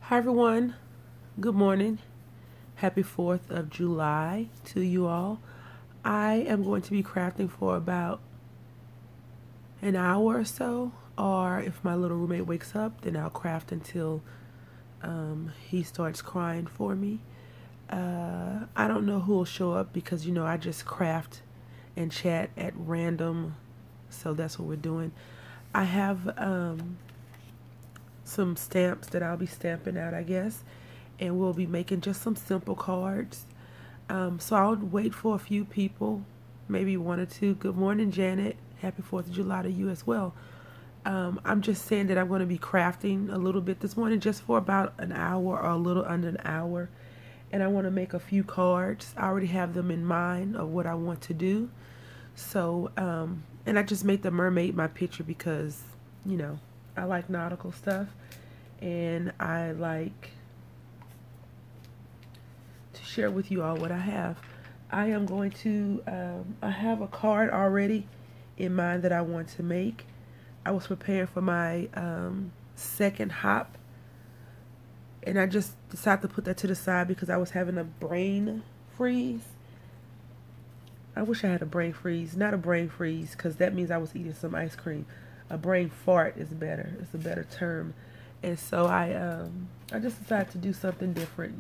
Hi everyone, good morning. Happy 4th of July to you all. I am going to be crafting for about an hour or so, or if my little roommate wakes up, then I'll craft until he starts crying for me. I don't know who will show up because I just craft and chat at random, so that's what we're doing. I have some stamps that I'll be stamping out, I guess, and we'll be making just some simple cards. So I'll wait for a few people, maybe one or two. Good morning, Janet. Happy 4th of July to you as well. I'm just saying that I'm going to be crafting a little bit this morning just for about an hour or a little under an hour. And I want to make a few cards. I already have them in mind of what I want to do. So, and I just made the mermaid my picture because, I like nautical stuff. And I like to share with you all what I have. I am going to, I have a card already in mind that I want to make. I was preparing for my second hop, and I just decided to put that to the side because I was having a brain freeze. I wish I had a brain freeze, not a brain freeze, because that means I was eating some ice cream. A brain fart is better. It's a better term. And so I just decided to do something different.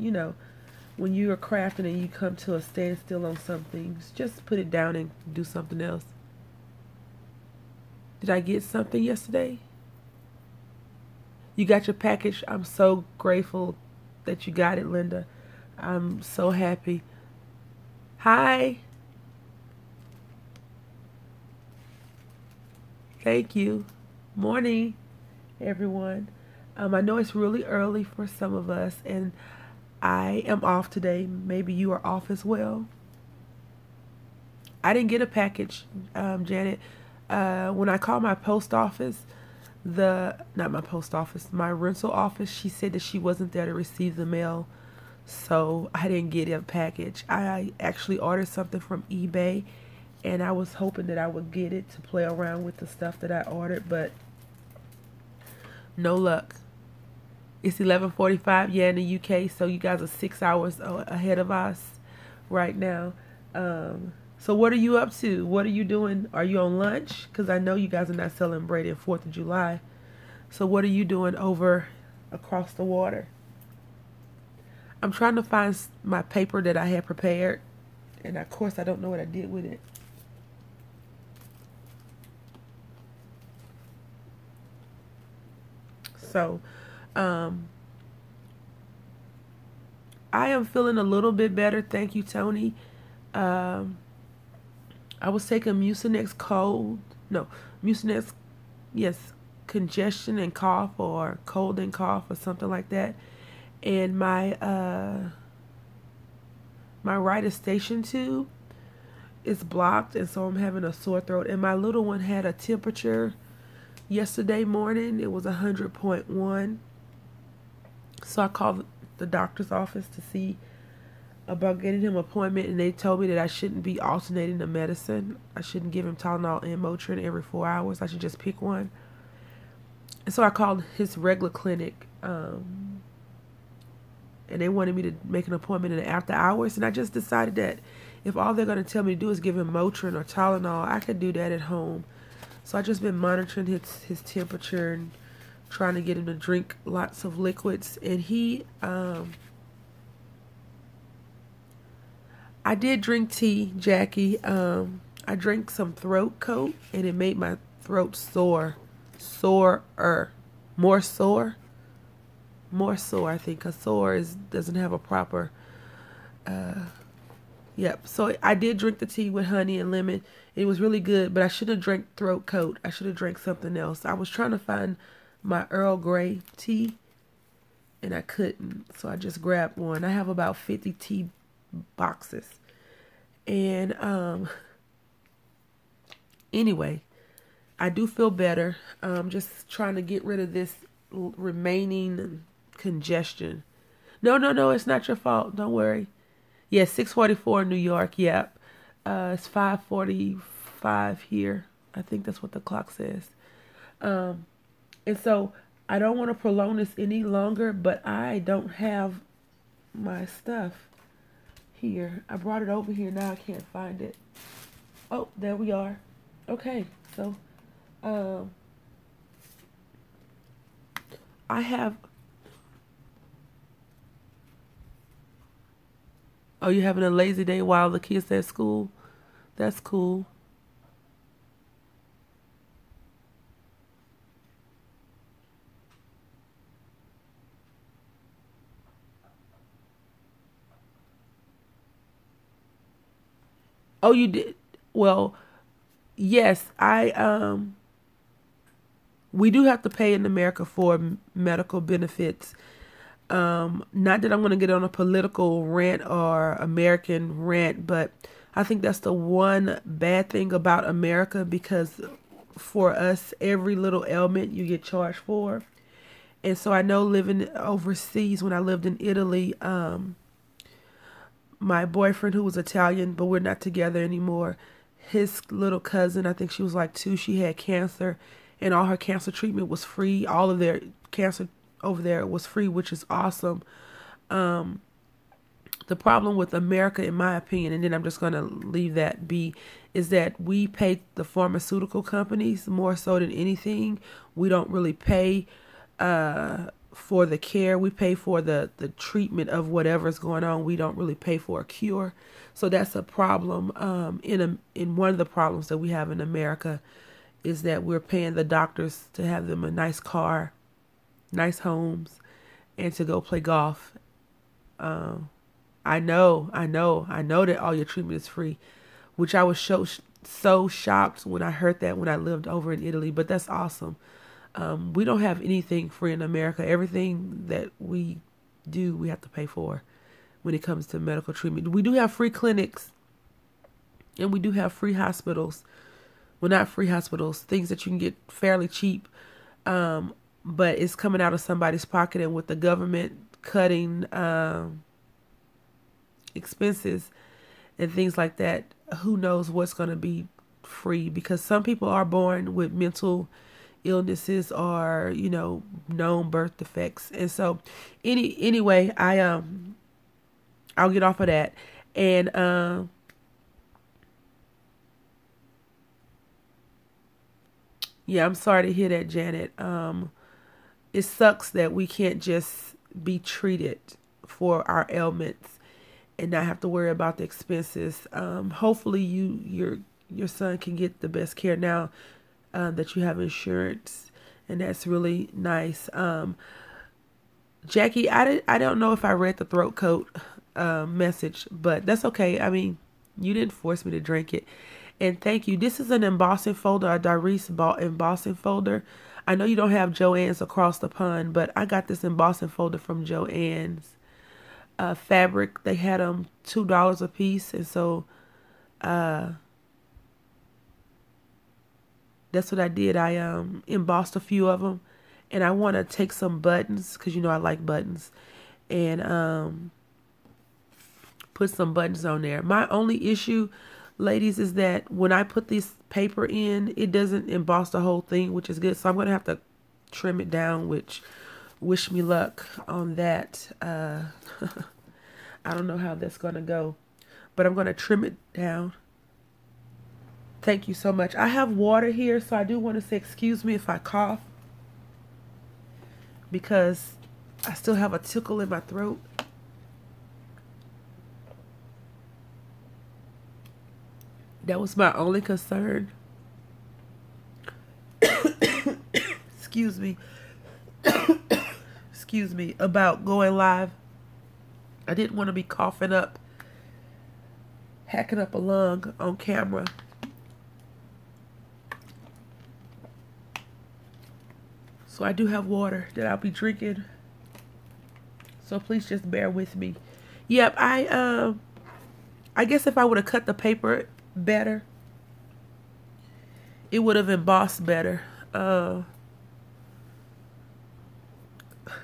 When you are crafting and you come to a standstill on something, just put it down and do something else. Did I get something yesterday? You got your package. I'm so grateful that you got it, Linda. I'm so happy. Hi. Thank you. Morning, everyone. I know it's really early for some of us, and I am off today. Maybe you are off as well. I didn't get a package, Janet. When I called my post office, not my post office, my rental office, she said that she wasn't there to receive the mail, so I didn't get a package. I actually ordered something from eBay, and I was hoping that I would get it to play around with the stuff that I ordered, but no luck. It's 11:45, yeah, in the UK, so you guys are 6 hours ahead of us right now. So what are you up to? What are you doing? Are you on lunch? Because I know you guys are not celebrating 4th of July. So what are you doing over across the water? I'm trying to find my paper that I had prepared, and of course I don't know what I did with it. So, I am feeling a little bit better. Thank you, Tony. I was taking Mucinex cold. No, Mucinex, yes, congestion and cough or cold and cough or something like that. And my right eustachian tube is blocked, and so I'm having a sore throat. And my little one had a temperature yesterday morning. It was 100.1. So I called the doctor's office to see about getting him an appointment, and they told me that I shouldn't be alternating the medicine. I shouldn't give him Tylenol and Motrin every 4 hours. I should just pick one. And so I called his regular clinic, and they wanted me to make an appointment in the after hours, and I just decided that if all they're going to tell me to do is give him Motrin or Tylenol, I could do that at home. So I've just been monitoring his temperature and trying to get him to drink lots of liquids. And I did drink tea, Jackie. I drank some throat coat, and it made my throat sorer, more sore, I think, because sore doesn't have a proper. Yep. So I did drink the tea with honey and lemon. It was really good, but I should have drank throat coat. I should have drank something else. I was trying to find my Earl Grey tea, and I couldn't, so I just grabbed one. I have about 50 tea boxes. And anyway, I do feel better. Just trying to get rid of this remaining congestion. No, it's not your fault. Don't worry. Yeah, 6:44 in New York. Yep. It's 5:45 here. I think that's what the clock says. And so I don't want to prolong this any longer, but I don't have my stuff here. I brought it over here. Now I can't find it. Oh, there we are. Okay, so um, I have. Oh, you having a lazy day while the kids at school? That's cool. Oh, you did. Well, yes, I we do have to pay in America for medical benefits. Not that I'm going to get on a political rant or American rant, but I think that's the one bad thing about America, because for us, every little ailment you get charged for. And so I know living overseas, when I lived in Italy, my boyfriend, who was Italian, but we're not together anymore, his little cousin, I think she was like 2, she had cancer, and all her cancer treatment was free. All of their cancer over there was free, which is awesome. Um, the problem with America, in my opinion, and then I'm just going to leave that be, is that we pay the pharmaceutical companies more so than anything. We don't really pay for the care. We pay for the treatment of whatever's going on. We don't really pay for a cure. So that's a problem. In one of the problems that we have in America is that we're paying the doctors to have them a nice car, nice homes, and to go play golf. Um, I know that all your treatment is free, which I was so shocked when I heard that when I lived over in Italy. But that's awesome. We don't have anything free in America. Everything that we do, we have to pay for when it comes to medical treatment. We do have free clinics, and we do have free hospitals. Well, not free hospitals, things that you can get fairly cheap, but it's coming out of somebody's pocket. And with the government cutting expenses and things like that, who knows what's going to be free, because some people are born with mental illnesses or known birth defects. And so anyway, I'll get off of that. And yeah, I'm sorry to hear that, Janet. It sucks that we can't just be treated for our ailments and not have to worry about the expenses. Hopefully your son can get the best care now that you have insurance, and that's really nice. Jackie, I don't know if I read the throat coat message, but that's okay. I mean, you didn't force me to drink it. And thank you. This is an embossing folder, a Darice embossing folder. I know you don't have Joann's across the pond, but I got this embossing folder from Joann's. Fabric, they had them $2 a piece, and so that's what I did. I embossed a few of them, and I want to take some buttons, because I like buttons, and put some buttons on there. My only issue, ladies, is that when I put this paper in, it doesn't emboss the whole thing, which is good. So I'm going to have to trim it down, which wish me luck on that. I don't know how that's going to go, but I'm going to trim it down. Thank you so much. I have water here, so I do want to say excuse me if I cough, because I still have a tickle in my throat. That was my only concern. Excuse me. Excuse me, about going live. I didn't want to be coughing up, hacking up a lung on camera. So I do have water that I'll be drinking. So please just bear with me. Yep, I guess if I would have cut the paper better, it would have embossed better.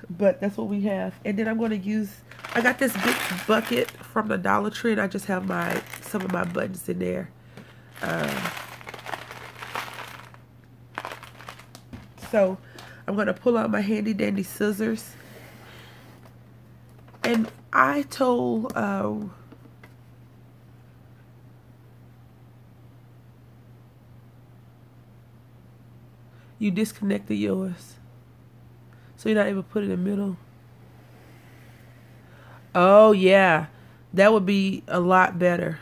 But that's what we have. And then I'm going to use, I got this big bucket from the Dollar Tree, and I just have some of my buttons in there. So I'm going to pull out my handy dandy scissors. And I told you disconnected yours, so you're not able to put it in the middle. Oh yeah, that would be a lot better.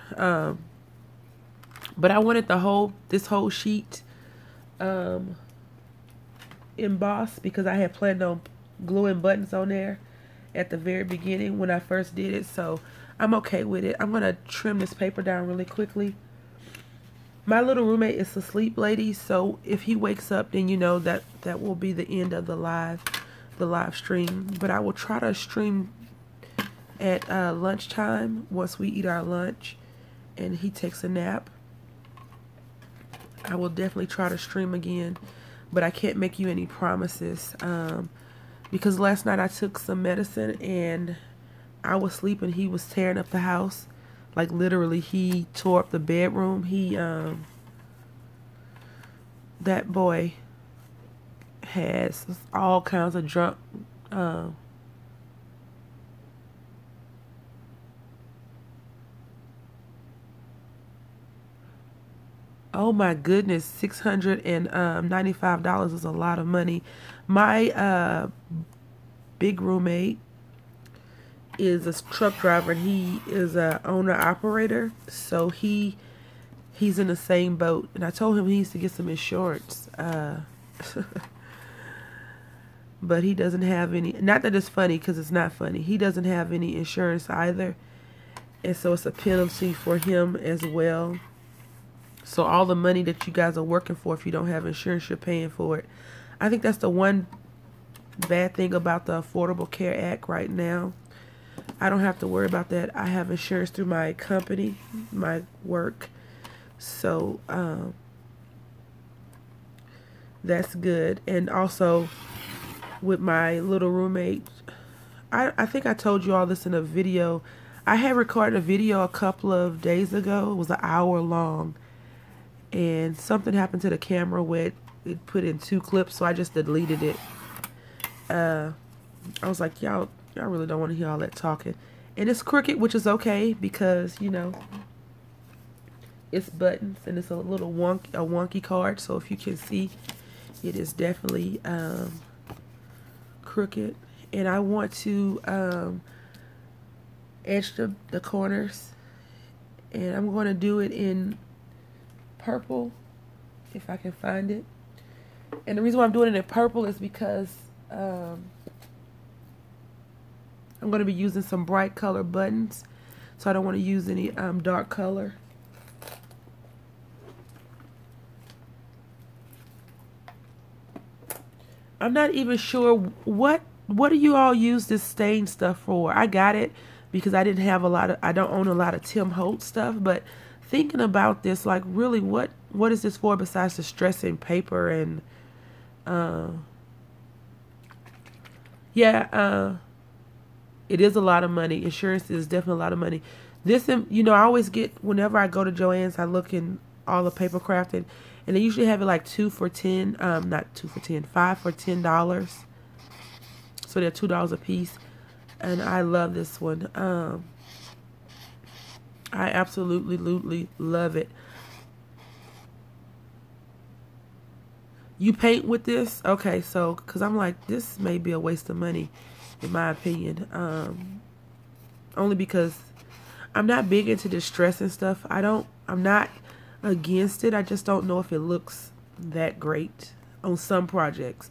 But I wanted this whole sheet embossed because I had planned on gluing buttons on there at the very beginning when I first did it. So I'm okay with it. I'm gonna trim this paper down really quickly. My little roommate is asleep, ladies, so if he wakes up, then you know that will be the end of the live stream. But I will try to stream at lunchtime once we eat our lunch and he takes a nap. I will definitely try to stream again, but I can't make you any promises because last night I took some medicine and I was sleeping. He was tearing up the house. Like literally, he tore up the bedroom. That boy has all kinds of drunk, oh my goodness, $695 is a lot of money. My big roommate is a truck driver and he is a owner operator, so he's in the same boat, and I told him he needs to get some insurance, but he doesn't have any. Not that it's funny, because it's not funny. He doesn't have any insurance either, and so it's a penalty for him as well. So all the money that you guys are working for, if you don't have insurance, you're paying for it. I think that's the one bad thing about the Affordable Care Act right now. I don't have to worry about that. I have insurance through my company, my work. So that's good. And also with my little roommate, I think I told you all this in a video. I had recorded a video a couple of days ago. It was an hour long. And something happened to the camera where it put in 2 clips, so I just deleted it. I was like, y'all really don't want to hear all that talking. And it's crooked, which is okay because, you know, it's buttons and it's a little wonky card. So if you can see, it is definitely crooked. And I want to edge the corners. And I'm going to do it in purple, if I can find it. And the reason why I'm doing it in purple is because I'm going to be using some bright color buttons, so I don't want to use any dark color. I'm not even sure what do you all use this stain stuff for. I got it because I didn't have I don't own a lot of Tim Holtz stuff, but thinking about this, like, really, what is this for besides distressing paper and it is a lot of money. Insurance is definitely a lot of money. This, you know, I always get, whenever I go to Joann's, I look in all the paper crafting, and they usually have it like 2 for $10, not 2 for $10, 5 for $10. So they're $2 a piece, and I love this one. I absolutely love it. You paint with this? Okay, so, because I'm like, this may be a waste of money, in my opinion. Only because I'm not big into distress and stuff. I'm not against it. I just don't know if it looks that great on some projects.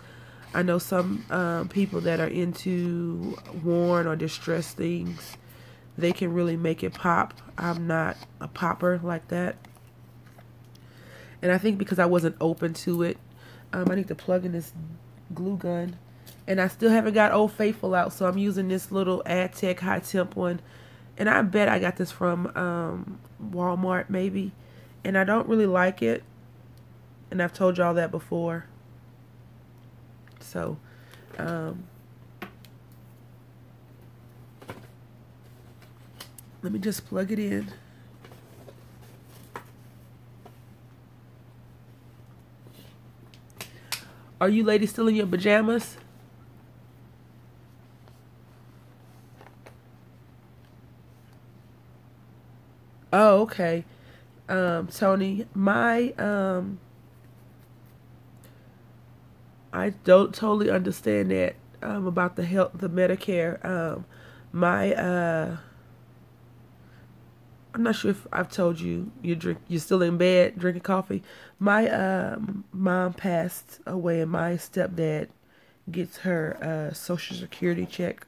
I know some people that are into worn or distressed things. They can really make it pop. I'm not a popper like that. And I think because I wasn't open to it, I need to plug in this glue gun. And I still haven't got Old Faithful out, so I'm using this little AdTech High Temp one. And I bet I got this from Walmart maybe. And I don't really like it. And I've told y'all that before. So, let me just plug it in. Are you ladies still in your pajamas? Oh, okay. Tony, I don't totally understand that about the health, the Medicare. My I'm not sure if I've told you you're still in bed drinking coffee. My mom passed away, and my stepdad gets her Social Security check.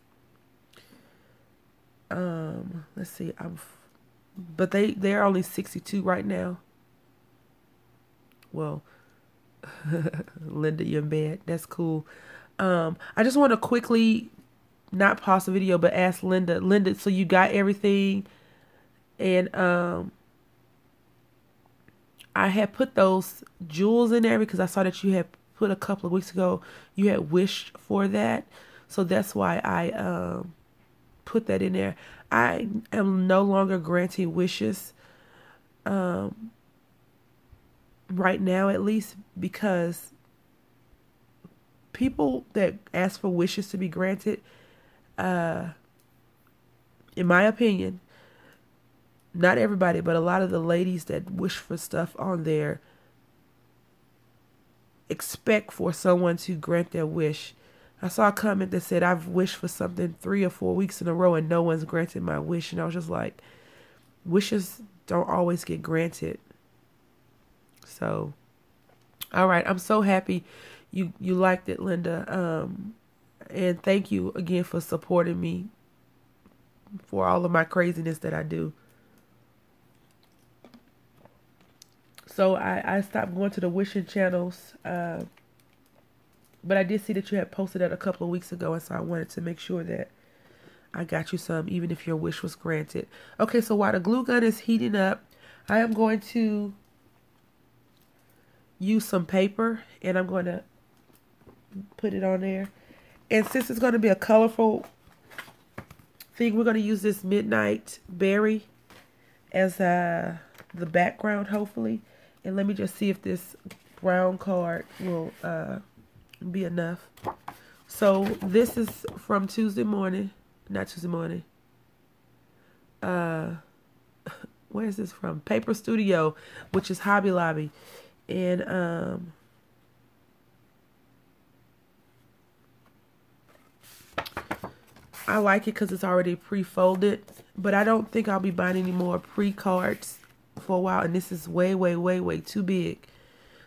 Let's see, but they're only 62 right now. Well, Linda, you're in bed. That's cool. I just want to quickly not pause the video, but ask Linda. Linda, so you got everything, and I had put those jewels in there because I saw that you had put a couple of weeks ago. You had wished for that, so that's why I put that in there. I am no longer granting wishes, right now at least, because people that ask for wishes to be granted, in my opinion, not everybody, but a lot of the ladies that wish for stuff on there expect for someone to grant their wish. I saw a comment that said, I've wished for something 3 or 4 weeks in a row and no one's granted my wish. And I was just like, wishes don't always get granted. So, all right. I'm so happy you liked it, Linda. And thank you again for supporting me for all of my craziness that I do. So I stopped going to the wishing channels, but I did see that you had posted that a couple of weeks ago, and so I wanted to make sure that I got you some, even if your wish was granted. Okay, so while the glue gun is heating up, I am going to use some paper, and I'm going to put it on there. And since it's going to be a colorful thing, we're going to use this Midnight Berry as the background, hopefully. And let me just see if this brown card will be enough. So this is from Tuesday morning. Not Tuesday morning. Where is this from? Paper Studio, which is Hobby Lobby. And I like it because it's already pre-folded. But I don't think I'll be buying any more pre-cards for a while. And this is way, way, way, way too big.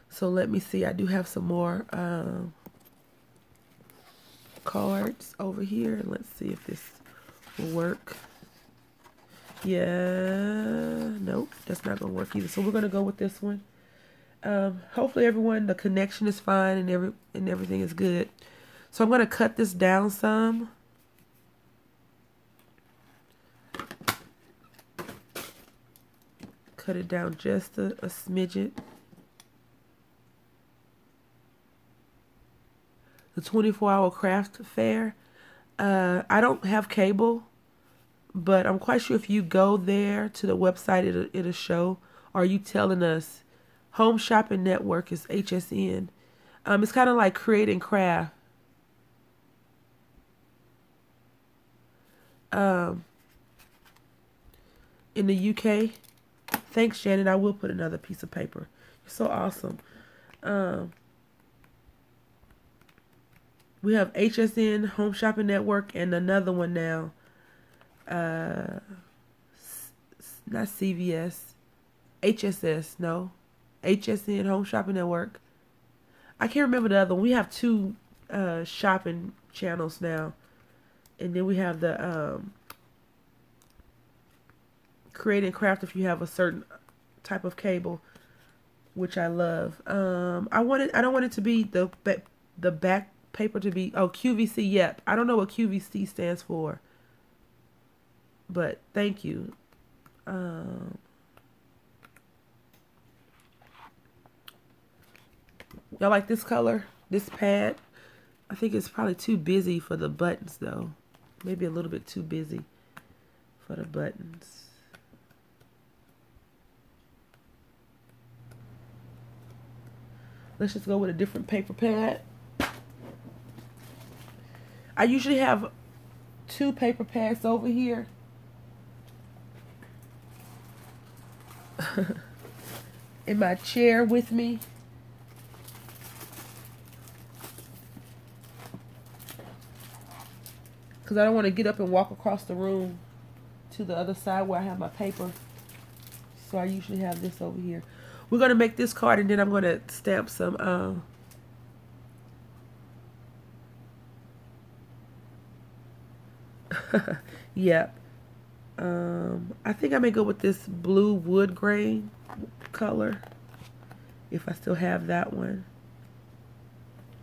So let me see. I do have some more cards over here. Let's see if this will work. Yeah, nope, that's not gonna work either. So we're gonna go with this one. Hopefully everyone, the connection is fine and everything is good. So I'm gonna cut this down some. Cut it down just a smidget. The 24-hour craft fair. I don't have cable, but I'm quite sure if you go there to the website, it'll show. Or are you telling us Home Shopping Network is HSN? It's kind of like Create and Craft. In the UK. Thanks, Shannon. I will put another piece of paper. You're so awesome. We have HSN, Home Shopping Network, and another one now. Not CVS. HSS, no. HSN, Home Shopping Network. I can't remember the other one. We have two shopping channels now. And then we have the Create and Craft if you have a certain type of cable, which I love. I don't want it to be the back paper to be QVC. Yep. I don't know what QVC stands for, but thank you. Y'all like this color? This pad? I think it's probably too busy for the buttons though. Maybe a little bit too busy for the buttons. Let's just go with a different paper pad. I usually have 2 paper pads over here. In my chair with me. Because I don't want to get up and walk across the room to the other side where I have my paper. So I usually have this over here. We're going to make this card and then I'm going to stamp some yep. I think I may go with this blue wood grain color. If I still have that one.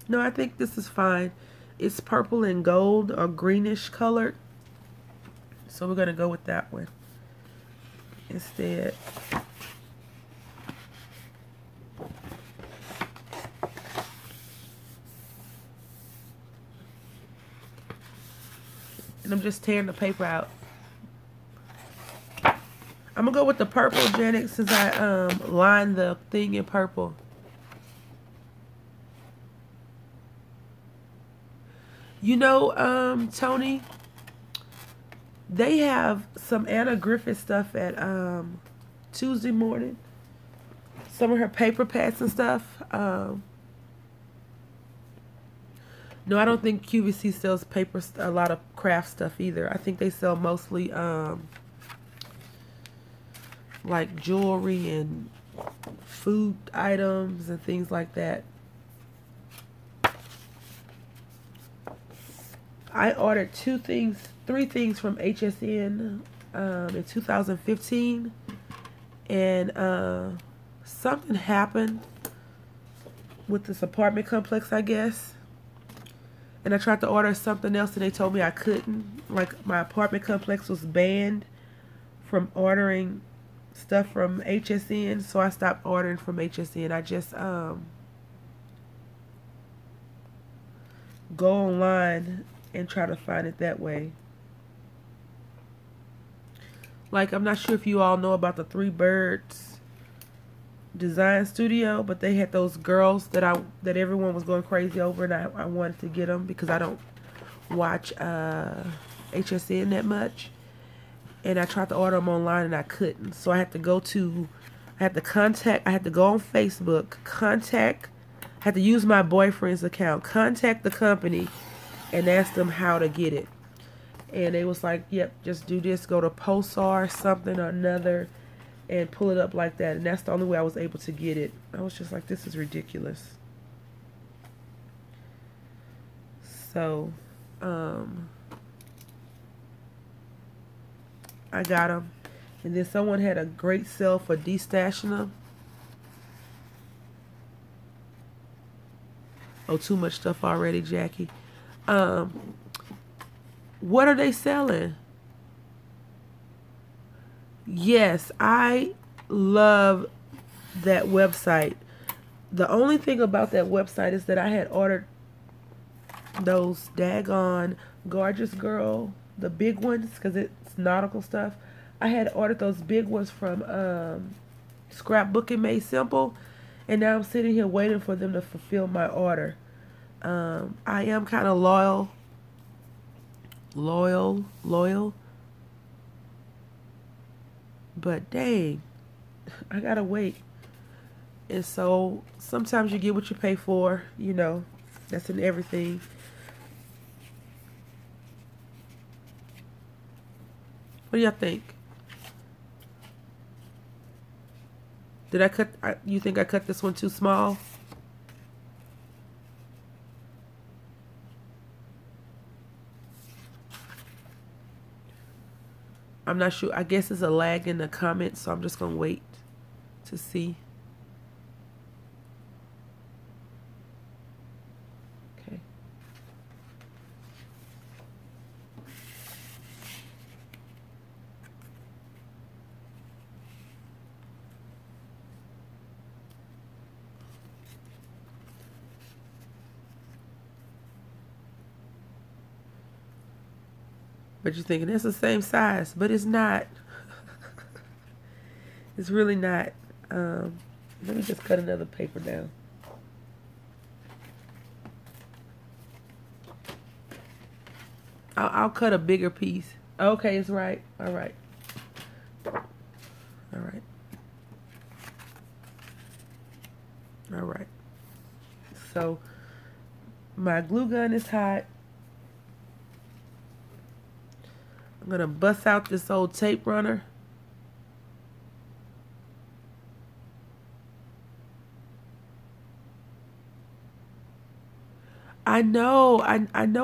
No, I think this is fine. It's purple and gold or greenish colored. So we're going to go with that one instead. And I'm just tearing the paper out. I'm going to go with the purple, Janet, since I lined the thing in purple. You know, Tony, they have some Anna Griffith stuff at Tuesday morning. Some of her paper pads and stuff. No, I don't think QVC sells paper, a lot of craft stuff either. I think they sell mostly like jewelry and food items and things like that. I ordered 3 things from HSN in 2015, and something happened with this apartment complex, I guess. And I tried to order something else, and they told me I couldn't. Like, my apartment complex was banned from ordering stuff from HSN, so I stopped ordering from HSN. I just go online and try to find it that way. Like, I'm not sure if you all know about the Three Birds design studio, but they had those girls that everyone was going crazy over, and I wanted to get them because I don't watch HSN that much. And I tried to order them online and I couldn't. So I had to go on Facebook, I had to use my boyfriend's account, contact the company and ask them how to get it. And they was like, yep, just do this, go to Pulsar, something or another, and pull it up like that. And that's the only way I was able to get it. I was just like, this is ridiculous. So, I got them. And then someone had a great sale for destashing them. Oh, too much stuff already, Jackie. What are they selling? Yes, I love that website. The only thing about that website is that I had ordered those daggone Gorgeous Girl, the big ones, because it's nautical stuff. I had ordered those big ones from Scrapbooking Made Simple, and now I'm sitting here waiting for them to fulfill my order. I am kind of loyal, but dang, I gotta wait. And so sometimes you get what you pay for, you know, that's in everything. What do y'all think? Did I cut, you think I cut this one too small? I'm not sure. I guess there's a lag in the comments, so I'm just going to wait to see. Okay. But you're thinking it's the same size, but it's not. It's really not. Let me just cut another paper down. I'll cut a bigger piece. Okay, it's right. All right. All right. All right. So my glue gun is hot. I'm going to bust out this old tape runner. I know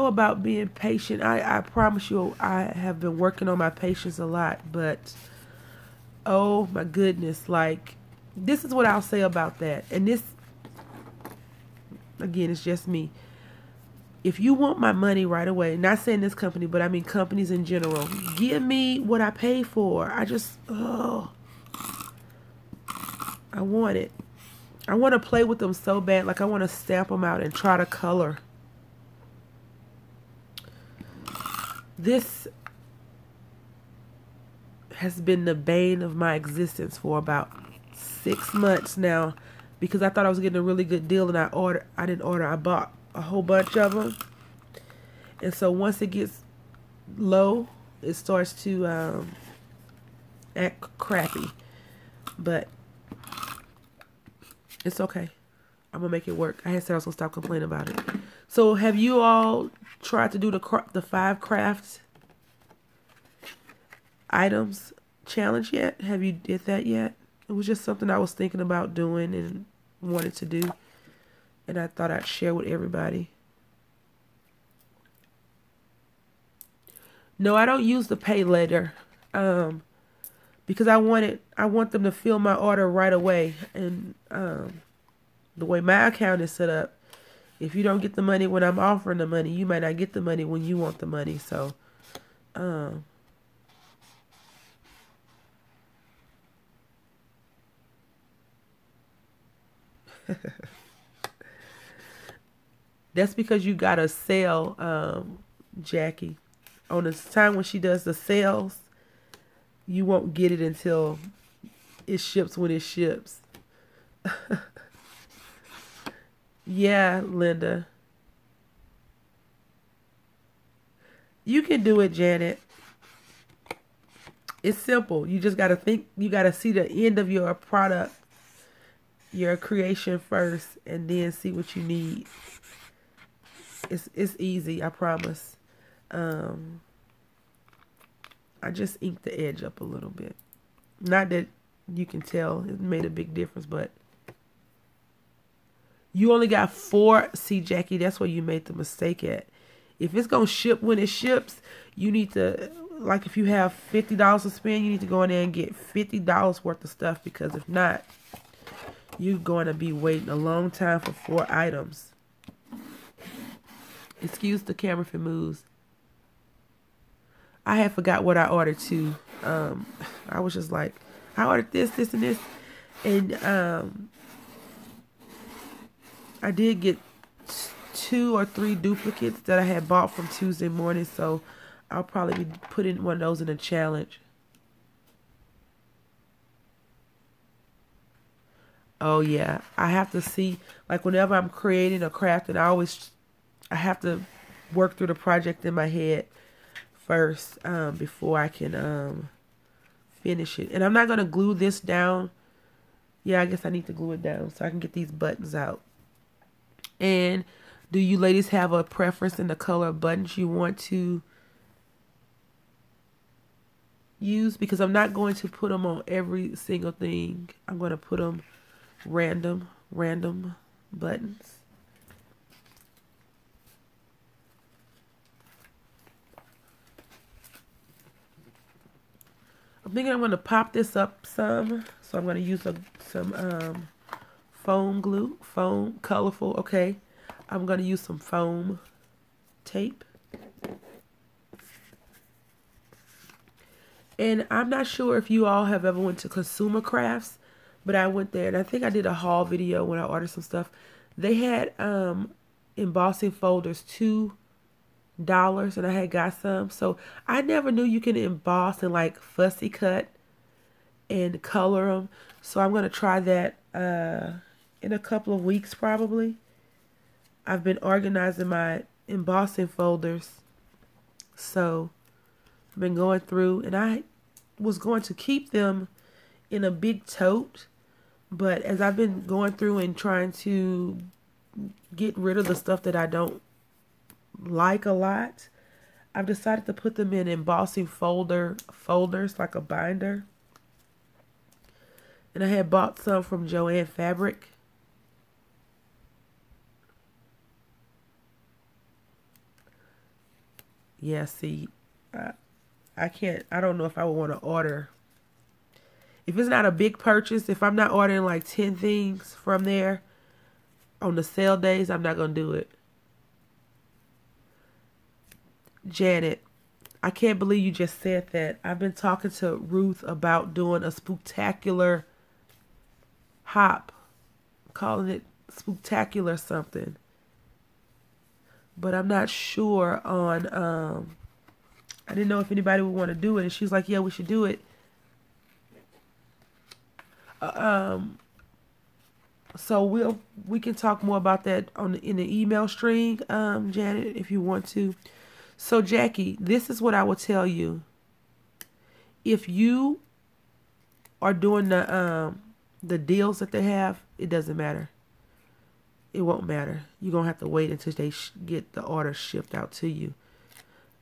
about being patient. I promise you, I have been working on my patience a lot, but oh my goodness, like, this is what I'll say about that. And this, again, it's just me. If you want my money right away, not saying this company, but I mean companies in general, give me what I pay for. I want it. I want to play with them so bad. Like, I want to stamp them out and try to color. This has been the bane of my existence for about 6 months now, because I thought I was getting a really good deal, and I bought a whole bunch of them. And so once it gets low, it starts to act crappy. But it's okay. I'm gonna make it work. I had said I was gonna stop complaining about it. So have you all tried to do the 5 crafts items challenge yet? Have you did that yet? It was just something I was thinking about doing and wanted to do, and I thought I'd share with everybody. No, I don't use the pay later, because I want them to fill my order right away. And the way my account is set up, if you don't get the money when I'm offering the money, you might not get the money when you want the money. So that's because you got to sell, Jackie. On the time when she does the sales, you won't get it until it ships when it ships. Yeah, Linda. You can do it, Janet. It's simple. You just got to think, you got to see the end of your product, your creation first, and then see what you need. It's easy, I promise. I just inked the edge up a little bit. Not that you can tell it made a big difference, but you only got 4. See, Jackie, that's where you made the mistake at. If it's going to ship when it ships, you need to, like, if you have $50 to spend, you need to go in there and get $50 worth of stuff, because if not, you're going to be waiting a long time for 4 items. Excuse the camera if it moves. I had forgot what I ordered too. I was just like, I ordered this, this, and this. And I did get 2 or 3 duplicates that I had bought from Tuesday morning. So I'll probably be putting one of those in a challenge. Oh yeah, I have to see, like, whenever I'm creating or crafting, I have to work through the project in my head first, before I can finish it. And I'm not gonna glue this down. Yeah, I guess I need to glue it down so I can get these buttons out. And do you ladies have a preference in the color of buttons you want to use? Because I'm not going to put them on every single thing. I'm going to put them random buttons. I'm thinking I'm going to pop this up some. So I'm going to use some foam glue. Foam, colorful, okay. I'm going to use some foam tape. And I'm not sure if you all have ever went to Consumer Crafts, but I went there, and I think I did a haul video when I ordered some stuff. They had embossing folders, $2, and I had got some. So I never knew you can emboss and, like, fussy cut and color them. So I'm going to try that in a couple of weeks probably. I've been organizing my embossing folders So I've been going through, and I was going to keep them in a big tote, but as I've been going through and trying to get rid of the stuff that I don't like a lot, I've decided to put them in embossing folders like a binder. And I had bought some from Joann Fabric. Yeah, see, I can't, I don't know if I would want to order. If it's not a big purchase, if I'm not ordering like 10 things from there on the sale days, I'm not going to do it. Janet, I can't believe you just said that. I've been talking to Ruth about doing a spooktacular hop, calling it spooktacular something. But I'm not sure on, I didn't know if anybody would want to do it. And she's like, yeah, we should do it. So we can talk more about that in the email string, Janet, if you want to. So Jackie, this is what I will tell you. If you are doing the deals that they have, it doesn't matter. It won't matter. You're gonna have to wait until they get the order shipped out to you.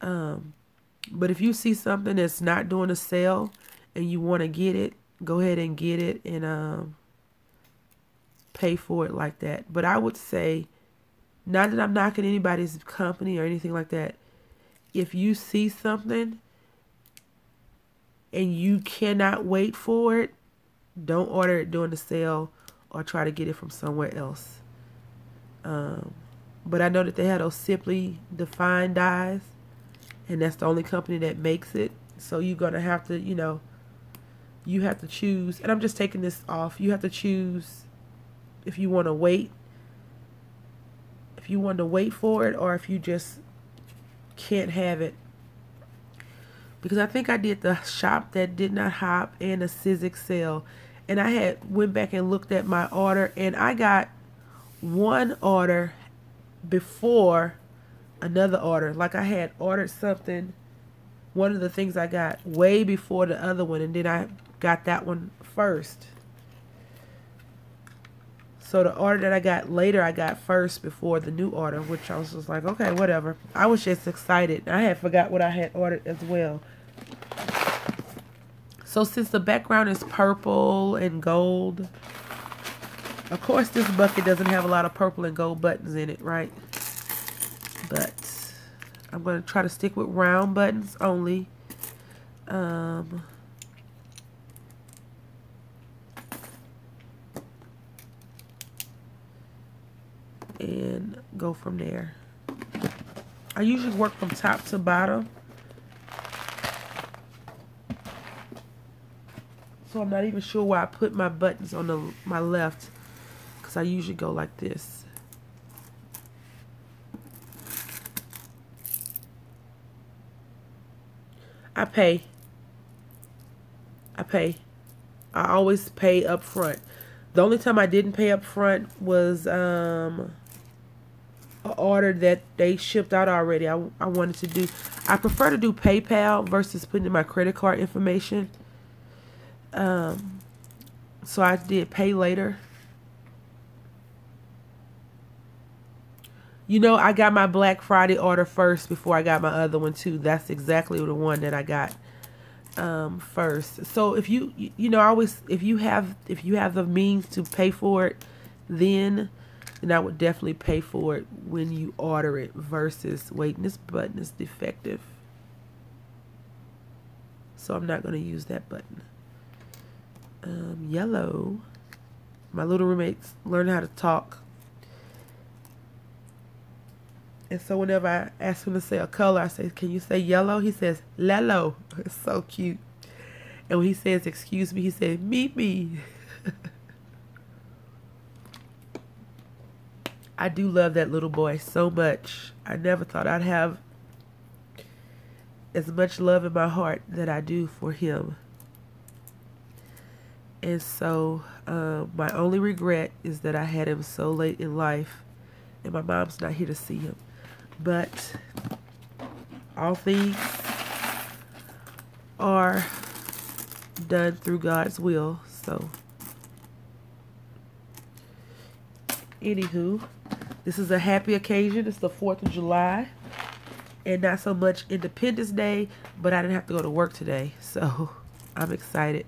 But if you see something that's not doing a sale and you want to get it, go ahead and get it and pay for it like that. But I would say, not that I'm knocking anybody's company or anything like that, if you see something and you cannot wait for it, don't order it during the sale or try to get it from somewhere else. But I know that they had those Simply Defined dyes, and that's the only company that makes it. So you're going to have to, you have to choose. And I'm just taking this off. You have to choose if you want to wait. If you want to wait for it, or if you just can't have it. Because I think I did the shop that did not hop and the Sizzix sale. And I went back and looked at my order, and I got one order before another order. Like I had ordered something, one of the things I got way before the other one, and then I got that one first. So the order that I got later, I got first before the new order, which I was just like, okay, whatever. I was just excited. I had forgot what I had ordered as well. So since the background is purple and gold, of course this bucket doesn't have a lot of purple and gold buttons in it, right? But I'm going to try to stick with round buttons only. And go from there. I usually work from top to bottom. So I'm not even sure where I put my buttons on my left, because I usually go like this. I pay. I always pay up front. The only time I didn't pay up front was an order that they shipped out already. I wanted to do. I prefer to do PayPal versus putting in my credit card information. So I did pay later. I got my Black Friday order first before I got my other one too. That's exactly the one that I got first. So if you have the means to pay for it, then I would definitely pay for it when you order it versus waiting. This button is defective, so I'm not going to use that button. Yellow. My little roommates learn how to talk. And so whenever I ask him to say a color, I say, can you say yellow? He says, lello. It's so cute. And when he says, excuse me, he says, meet me. I do love that little boy so much. I never thought I'd have as much love in my heart that I do for him. And so my only regret is that I had him so late in life and my mom's not here to see him. But All things are done through God's will. So, anywho, this is a happy occasion. It's the 4th of July. And not so much Independence Day, but I didn't have to go to work today. So, I'm excited.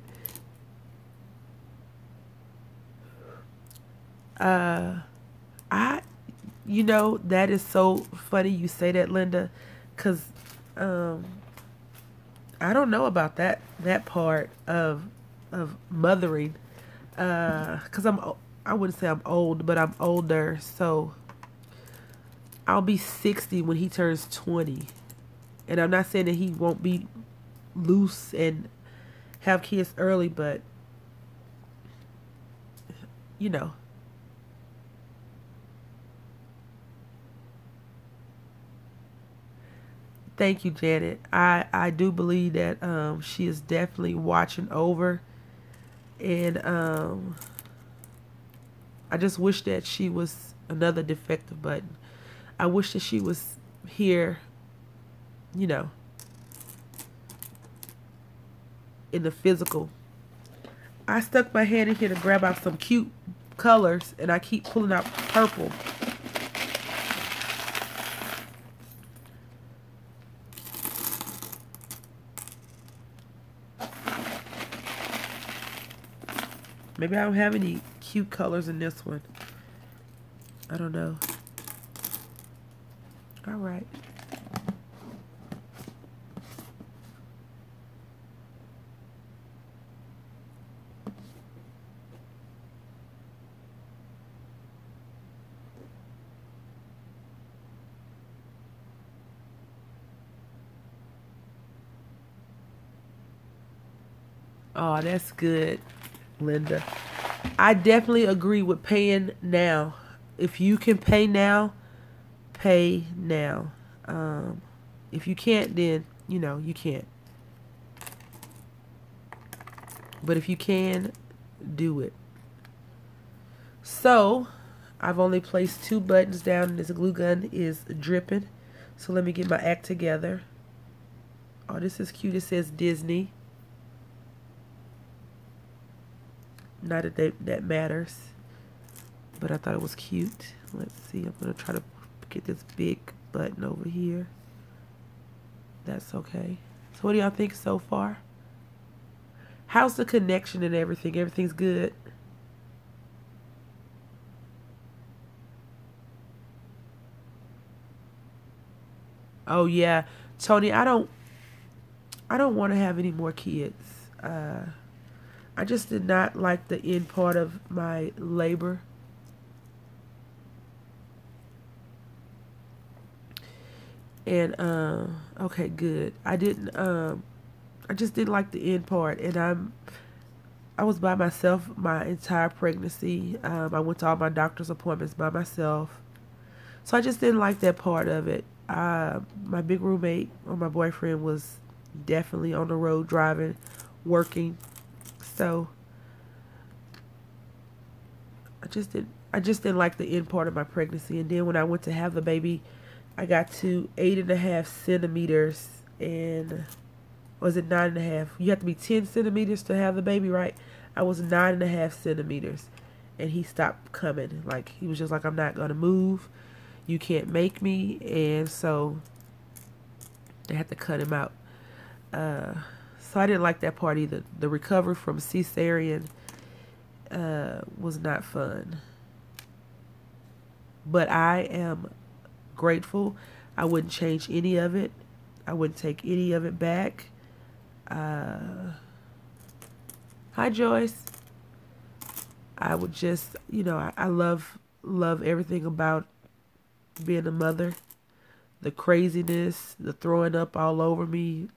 I that is so funny you say that, Linda, because I don't know about that part of mothering, because I wouldn't say I'm old, but I'm older, so I'll be 60 when he turns 20. And I'm not saying that he won't be loose and have kids early, but you know. Thank you, Janet. I do believe that she is definitely watching over, and I just wish that she was another defective button. I wish that she was here, you know, in the physical. I stuck my hand in here to grab out some cute colors, and I keep pulling out purple. Maybe I don't have any cute colors in this one. I don't know. All right. Oh, that's good, Linda. I definitely agree with paying now. If you can pay now, pay now. If you can't, then you can't. But if you can, do it. So, I've only placed 2 buttons down, and this glue gun is dripping. So let me get my act together. Oh, this is cute. It says Disney. Not that matters, but I thought it was cute. Let's see. I'm gonna try to get this big button over here. That's okay. So what do y'all think so far? How's the connection and everything? Everything's good? Oh yeah, Tony, I don't want to have any more kids. I just did not like the end part of my labor. And okay, good. I just didn't like the end part, and I was by myself my entire pregnancy. I went to all my doctor's appointments by myself. So I just didn't like that part of it. My big roommate or my boyfriend was definitely on the road driving, working. So I just didn't like the end part of my pregnancy. And then when I went to have the baby, I got to 8.5 centimeters, and was it 9.5? You have to be 10 centimeters to have the baby, right? I was 9.5 centimeters, and he stopped coming. Like, he was just like, I'm not gonna move. You can't make me. And so they had to cut him out. So I didn't like that part either. The recovery from cesarean was not fun. But I am grateful. I wouldn't change any of it. I wouldn't take any of it back. Hi, Joyce. I would just, I love everything about being a mother. The craziness, the throwing up all over me.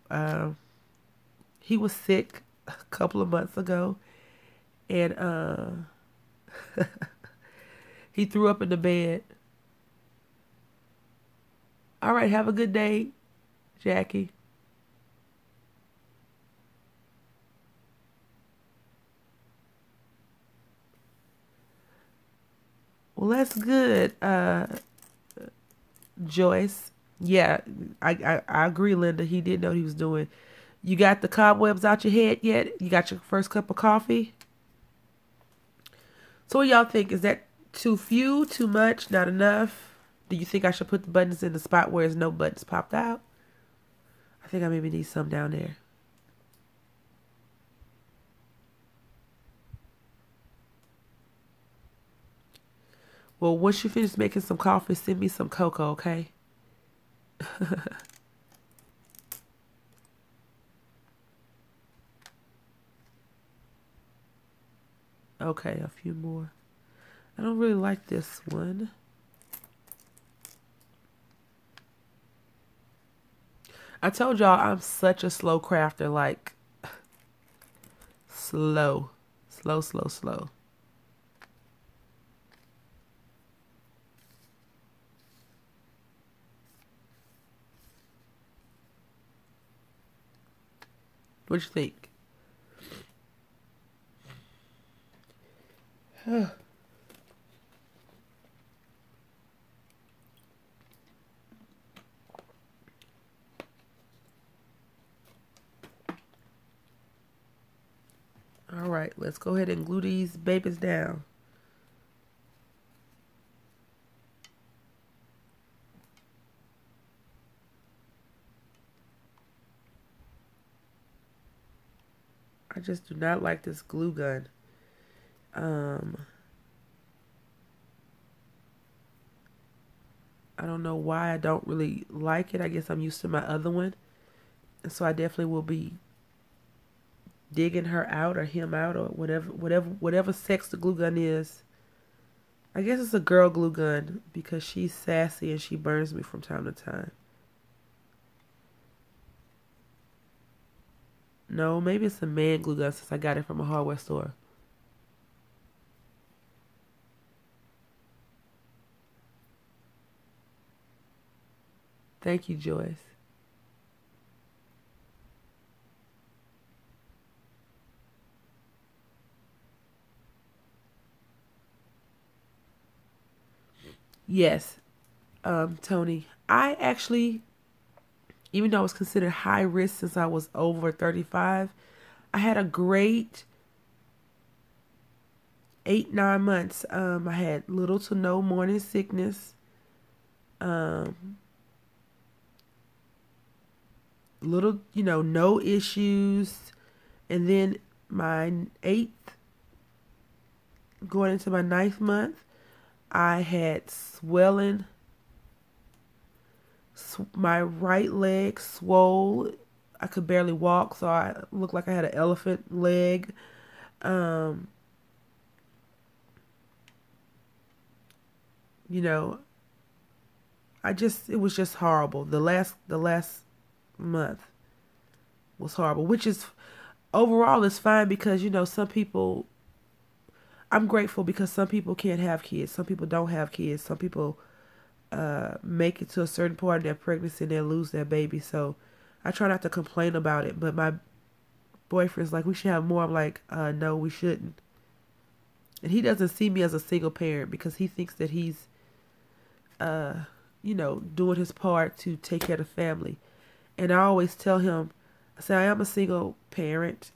He was sick a couple of months ago, and he threw up in the bed. All right, have a good day, Jackie. Well, that's good, Joyce. Yeah, I agree, Linda. He did know what he was doing. You got the cobwebs out your head yet? You got your first cup of coffee? So what y'all think? Is that too few, too much, not enough? Do you think I should put the buttons in the spot where there's no buttons popped out? I think I maybe need some down there. Well, once you finish making some coffee, send me some cocoa, okay? Okay, a few more. I don't really like this one. I told y'all I'm such a slow crafter, like slow. Slow, slow, slow. What you think? All right, let's go ahead and glue these babies down. I just do not like this glue gun. I don't know why I don't really like it. I guess I'm used to my other one. And so I definitely will be digging her out or him out or whatever sex the glue gun is. I guess it's a girl glue gun because she's sassy and she burns me from time to time. No, maybe it's a man glue gun since I got it from a hardware store. Thank you, Joyce. Yes, Tony. I actually, even though I was considered high risk since I was over 35, I had a great 8, 9 months. I had little to no morning sickness. Little, no issues. And then my eighth, going into my ninth month, I had swelling. My right leg swole. I could barely walk, so I looked like I had an elephant leg. Um, you know, it was just horrible. The last month was horrible, which is overall is fine because some people. I'm grateful because some people can't have kids. Some people don't have kids. Some people make it to a certain part of their pregnancy and they lose their baby. So I try not to complain about it. But my boyfriend's like, we should have more. I'm like, no, we shouldn't. And he doesn't see me as a single parent because he thinks that he's, doing his part to take care of the family. And I always tell him, I say, I am a single parent.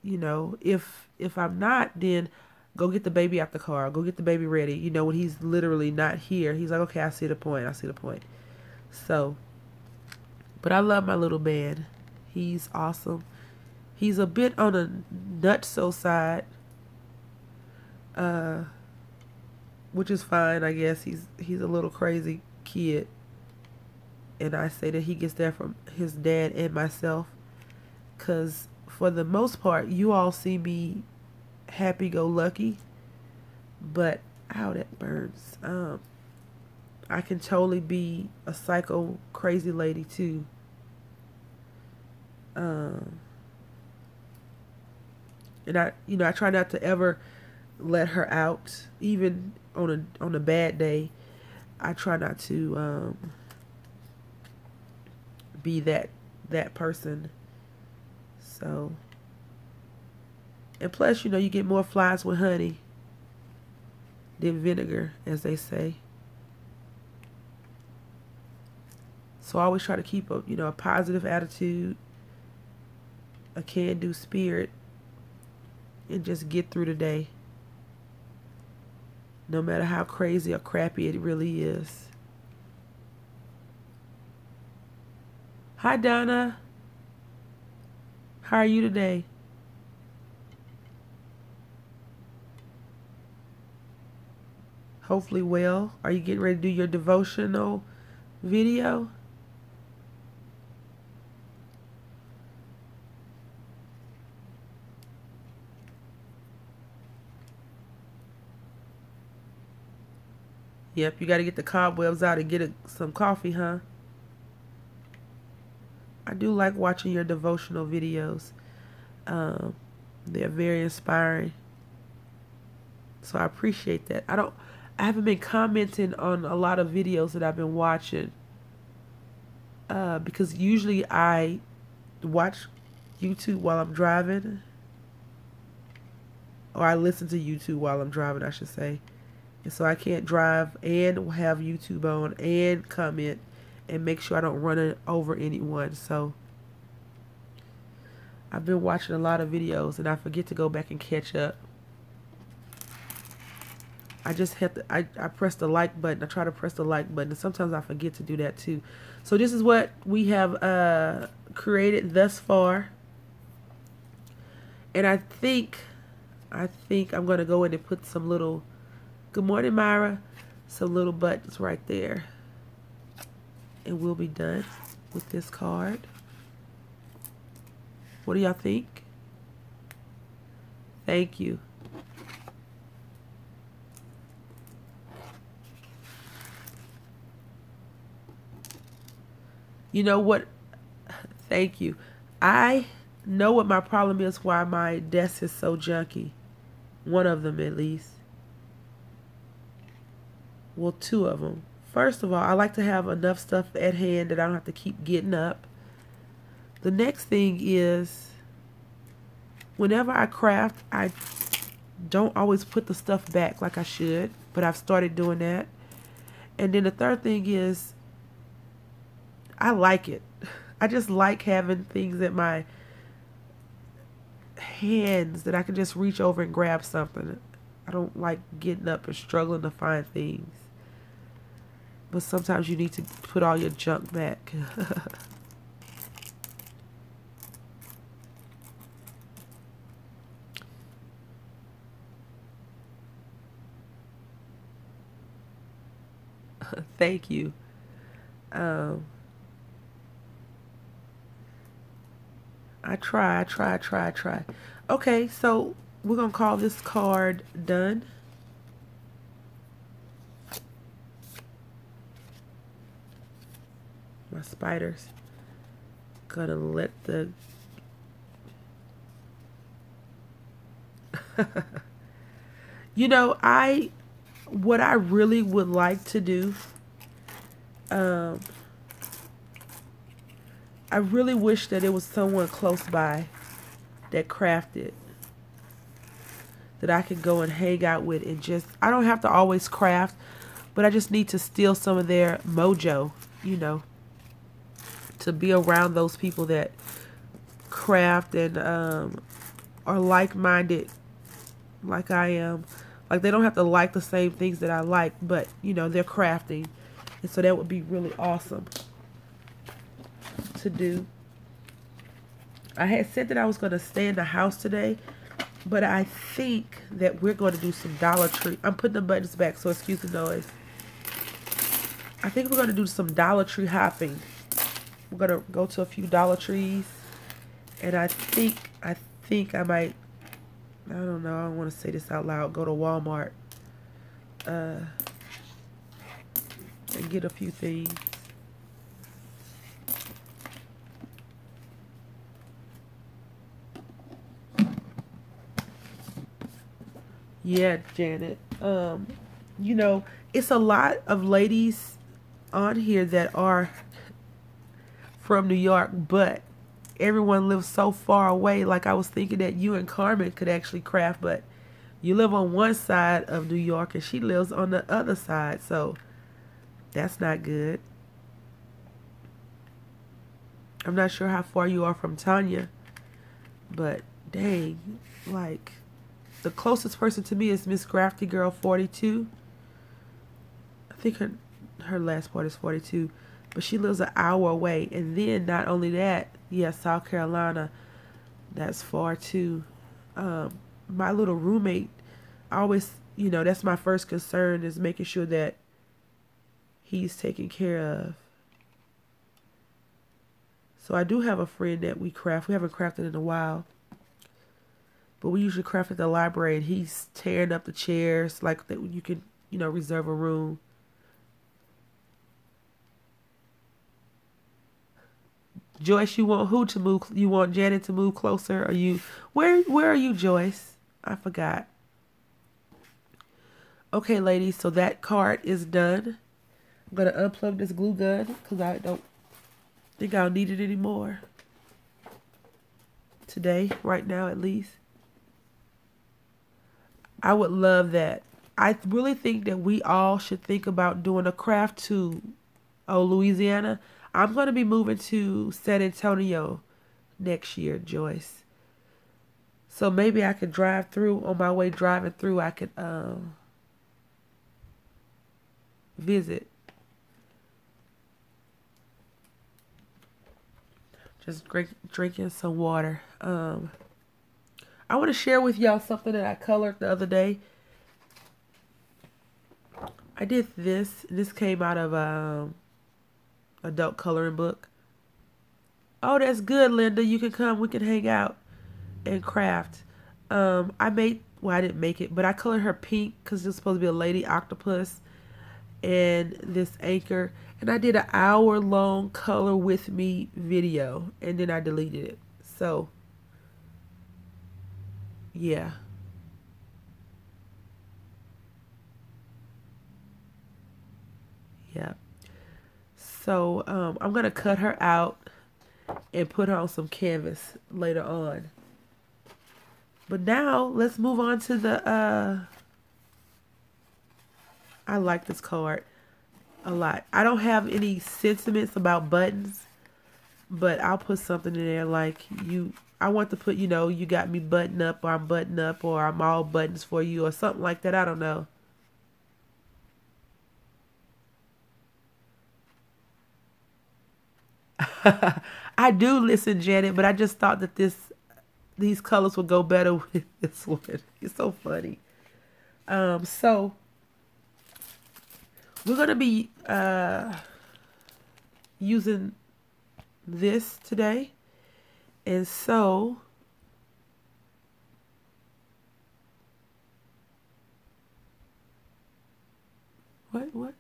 If I'm not, then go get the baby out the car. Go get the baby ready. When he's literally not here, he's like, okay, I see the point. I see the point. So, but I love my little man. He's awesome. He's a bit on a nutso side, uh, which is fine, I guess. He's a little crazy kid, and I say that he gets that from his dad and myself, cause for the most part, you all see me happy-go-lucky, but ow, that burns. I can totally be a psycho crazy lady too. Um, and I try not to ever let her out, even on a bad day. I try not to be that person. So, and plus, you get more flies with honey than vinegar, as they say. So I always try to keep a positive attitude, a can-do spirit, and just get through the day, no matter how crazy or crappy it really is. Hi, Donna. How are you today? Hopefully well. Are you getting ready to do your devotional video? Yep, you got to get the cobwebs out and get some coffee, huh? I do like watching your devotional videos. They're very inspiring. So I appreciate that. I haven't been commenting on a lot of videos that I've been watching because usually I watch YouTube while I'm driving, or I listen to YouTube while I'm driving, I should say. And so I can't drive and have YouTube on and comment and make sure I don't run over anyone. So I've been watching a lot of videos and I forget to go back and catch up. I just have to, I press the like button. I try to press the like button, and sometimes I forget to do that too. So this is what we have created thus far. And I think I'm going to go in and put some little, good morning, Myra, some little buttons right there. And we'll be done with this card. What do y'all think? Thank you. You know what? Thank you. I know what my problem is, why my desk is so junky. One of them at least. Well, two of them. First of all, I like to have enough stuff at hand that I don't have to keep getting up. The next thing is, whenever I craft, I don't always put the stuff back like I should, but I've started doing that. And then the third thing is, I like it. I just like having things at my hands that I can just reach over and grab something. I don't like getting up and struggling to find things. But sometimes you need to put all your junk back. Thank you. I try. Okay, so we're going to call this card done. My spiders. Gonna let the... You know, what I really would like to do, I really wish that it was someone close by that crafted, that I could go and hang out with and just, I don't have to always craft, but I just need to steal some of their mojo, you know, to be around those people that craft and are like-minded like I am. Like, they don't have to like the same things that I like, but, you know, they're crafting. And so that would be really awesome to do. I had said that I was going to stay in the house today, but I think that we're going to do some Dollar Tree. I'm putting the buttons back, so excuse the noise. I think we're going to do some Dollar Tree hopping. We're going to go to a few Dollar Trees, and I think I might, I don't know, I don't want to say this out loud, go to Walmart and get a few things. Yeah, Janet. You know, it's a lot of ladies on here that are from New York, but everyone lives so far away. Like, I was thinking that you and Carmen could actually craft, but you live on one side of New York and she lives on the other side, so that's not good. I'm not sure how far you are from Tanya, but dang, like the closest person to me is Miss Crafty Girl 42. I think her last part is 42, but she lives an hour away. And then not only that, yeah, South Carolina, that's far too. My little roommate, I always, that's my first concern is making sure that he's taken care of. So I do have a friend that we craft. We haven't crafted in a while, but we usually craft at the library, and he's tearing up the chairs like that. You can, reserve a room. Joyce, you want who to move? You want Janet to move closer? Are you where are you, Joyce? I forgot. Okay, ladies, so that card is done. I'm gonna unplug this glue gun because I don't think I'll need it anymore today, right now at least. I would love that. I really think that we all should think about doing a craft to Louisiana. I'm going to be moving to San Antonio next year, Joyce. So maybe I could drive through. On my way driving through, I could visit. Just drinking some water. I want to share with y'all something that I colored the other day. I did this. This came out of adult coloring book. Oh, that's good, Linda. You can come. We can hang out and craft. I didn't make it, but I colored her pink because it's supposed to be a lady octopus and this anchor. And I did an hour-long color with me video, and then I deleted it. So, yeah. Yeah. So, I'm going to cut her out and put her on some canvas later on. But now, let's move on to the, I like this card a lot. I don't have any sentiments about buttons, but I'll put something in there like I want to put, you got me button up, or I'm button up, or I'm all buttons for you, or something like that. I don't know. I do listen, Janet, but I just thought that these colors would go better with this one. It's so funny. So we're gonna be using this today, and so what?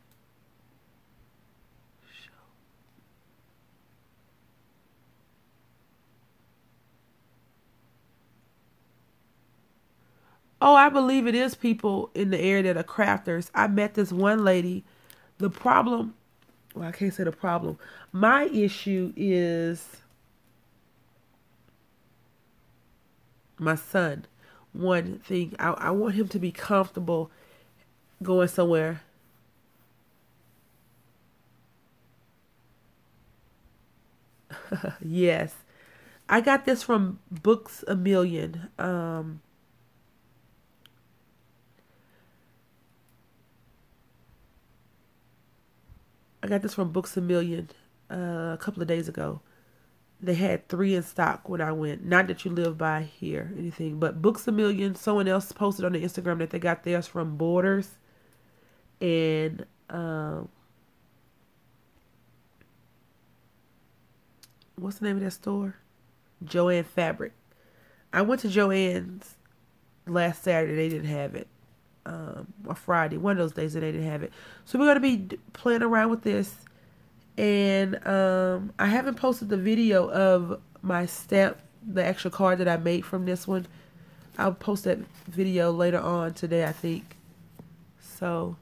Oh, I believe it is people in the area that are crafters. I met this one lady. The problem, well, I can't say the problem. My issue is my son. One thing, I want him to be comfortable going somewhere. Yes. I got this from Books A Million. I got this from Books A Million a couple of days ago. They had 3 in stock when I went. Not that you live by here, anything, but Books A Million. Someone else posted on the Instagram that they got theirs from Borders, and what's the name of that store? Joann Fabric. I went to Joann's last Saturday. They didn't have it. Or Friday, one of those days that they didn't have it. So we're gonna be playing around with this. And I haven't posted the video of my stamp, the actual card that I made from this one. I'll post that video later on today, I think. So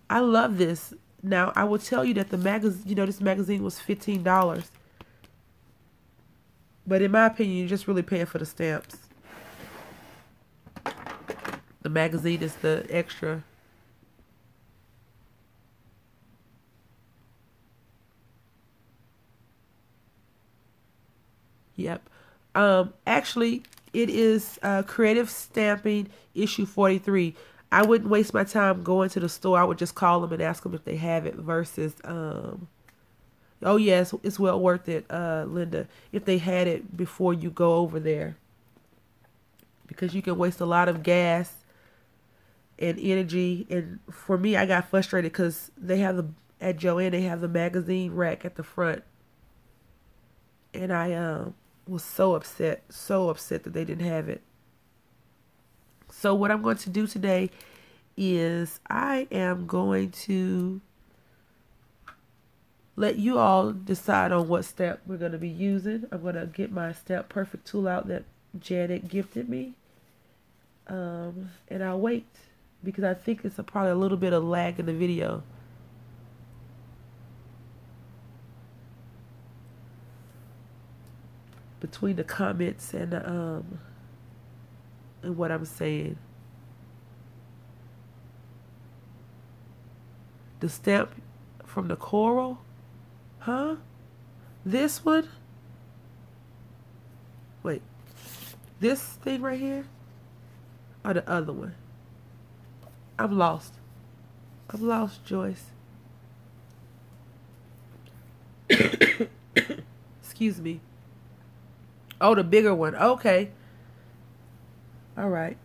I love this. Now I will tell you that the magazine, this magazine was $15. But in my opinion, you're just really paying for the stamps. The magazine is the extra. Yep. Actually, it is Creative Stamping issue 43. I wouldn't waste my time going to the store. I would just call them and ask them if they have it versus oh yes, it's well worth it, Linda, if they had it before you go over there, because you can waste a lot of gas and energy. And for me, I got frustrated because they have the at Joann they have the magazine rack at the front, and I was so upset that they didn't have it. So what I'm going to do today is I am going to let you all decide on what stamp we're going to be using. I'm going to get my Stamp Perfect tool out that Janet gifted me. And I'll wait because I think it's probably a little bit of lag in the video. Between the comments and what I'm saying. The stamp from the coral? Huh? This one? Wait. This thing right here? Or the other one? I'm lost. I'm lost, Joyce. Excuse me. Oh, the bigger one. Okay. All right.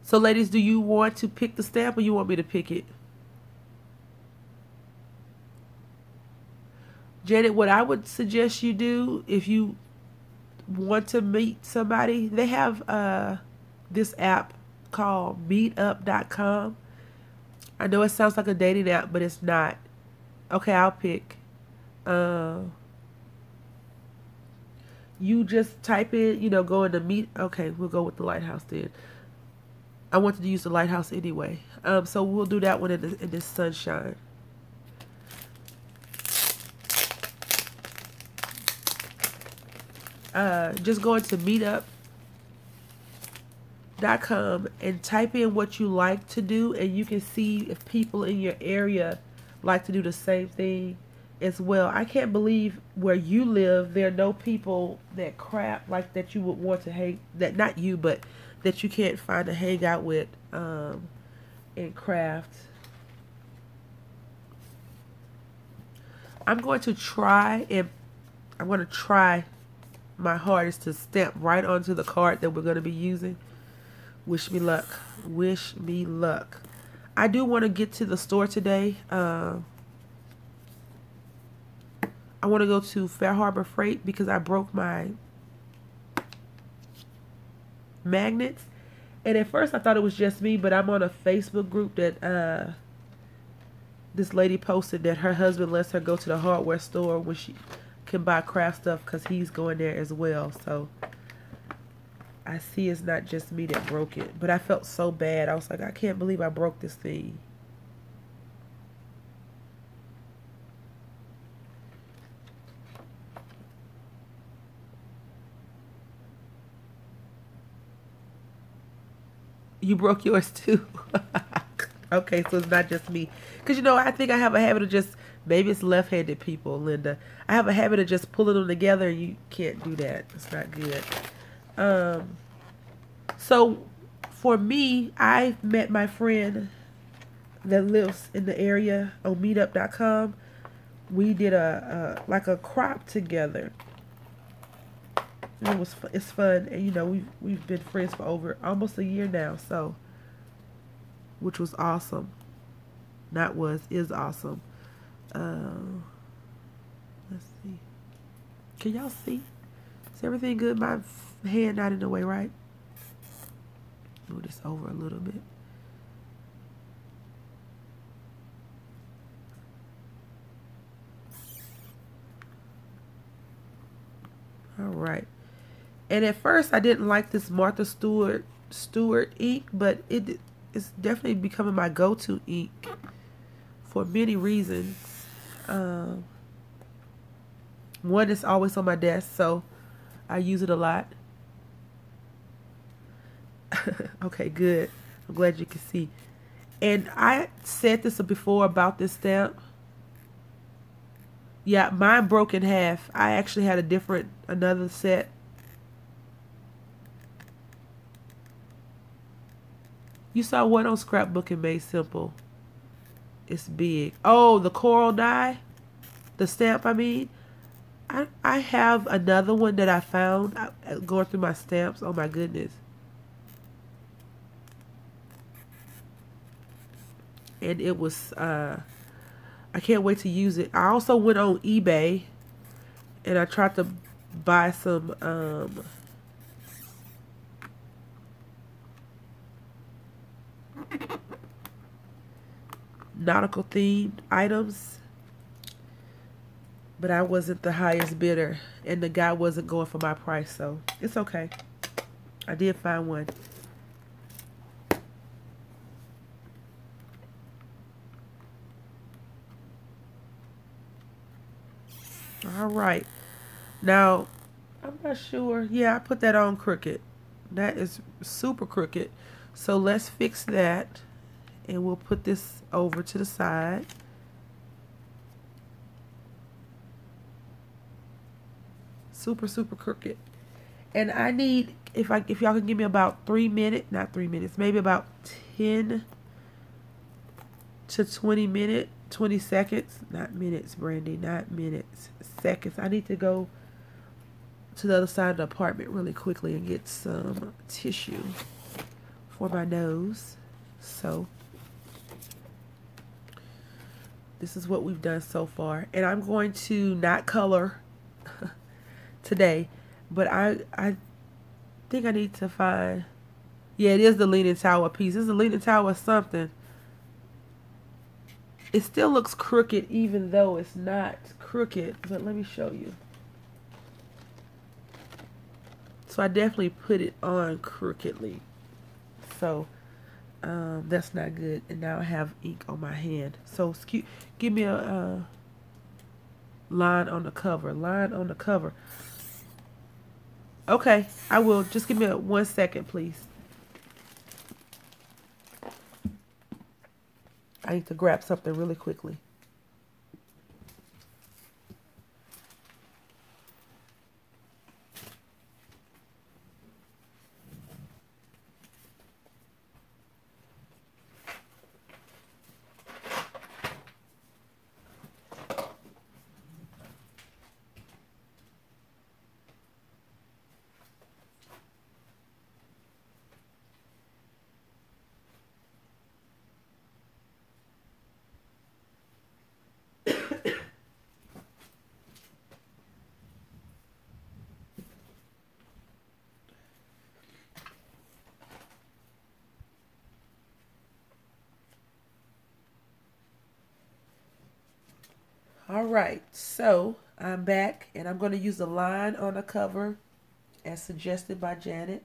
So, ladies, do you want to pick the stamp or you want me to pick it? Janet, what I would suggest you do if you want to meet somebody, they have this app called meetup.com. I know it sounds like a dating app, but it's not. Okay, I'll pick. You just type in, go into meet. Okay, we'll go with the lighthouse then. I wanted to use the lighthouse anyway. So we'll do that one in this sunshine. Just go into meetup.com and type in what you like to do, and you can see if people in your area like to do the same thing as well. I can't believe where you live there are no people that craft like that you would want to hang, that not you, but that you can't find to hang out with and craft. I'm going to try my hardest to stamp right onto the card that we're going to be using. Wish me luck. Wish me luck. I do want to get to the store today. I want to go to Fair Harbor Freight because I broke my magnets. And at first I thought it was just me, but I'm on a Facebook group that this lady posted that her husband lets her go to the hardware store when she can buy craft stuff because he's going there as well. So I see it's not just me that broke it, but I felt so bad. I was like, I can't believe I broke this thing. You broke yours too. Okay, so it's not just me. Because, I think I have a habit of just, maybe it's left-handed people, Linda. I have a habit of just pulling them together, and you can't do that. It's not good. So, for me, I met my friend that lives in the area on meetup.com. We did like a crop together. It's fun, and we've been friends for over almost a year now, so which was awesome. Is awesome. Let's see. Can y'all see? Is everything good? My hand not in the way, right? Move this over a little bit. All right. And at first, I didn't like this Martha Stewart ink, but it's definitely becoming my go-to ink for many reasons. One, is always on my desk, so I use it a lot. Okay, good. I'm glad you can see. And I said this before about this stamp. Yeah, mine broke in half. I actually had another set. You saw what on Scrapbooking Made Simple? It's big. Oh, the coral die? The stamp, I mean. I have another one that I found going through my stamps. Oh my goodness. And it was, I can't wait to use it. I also went on eBay and I tried to buy some, nautical themed items, but I wasn't the highest bidder and the guy wasn't going for my price, so it's okay. I did find one. All right. Now, I'm not sure. Yeah, I put that on crooked. That is super crooked. So let's fix that. And we'll put this over to the side. Super, super crooked. And I need, if y'all can give me about 3 minutes, not 3 minutes, maybe about 10 to 20 seconds, not minutes, Brandy, not minutes, seconds. I need to go to the other side of the apartment really quickly and get some tissue for my nose. So this is what we've done so far. And I'm going to not color today, but I think I need to find, yeah, it is the Leaning Tower piece. This is the Leaning Tower something. It still looks crooked even though it's not crooked, but let me show you. So I definitely put it on crookedly. So that's not good. And now I have ink on my hand. So give me a line on the cover. Line on the cover. Okay, I will. Just give me 1 second, please. I need to grab something really quickly. All right, so I'm back and I'm going to use the line on the cover as suggested by Janet.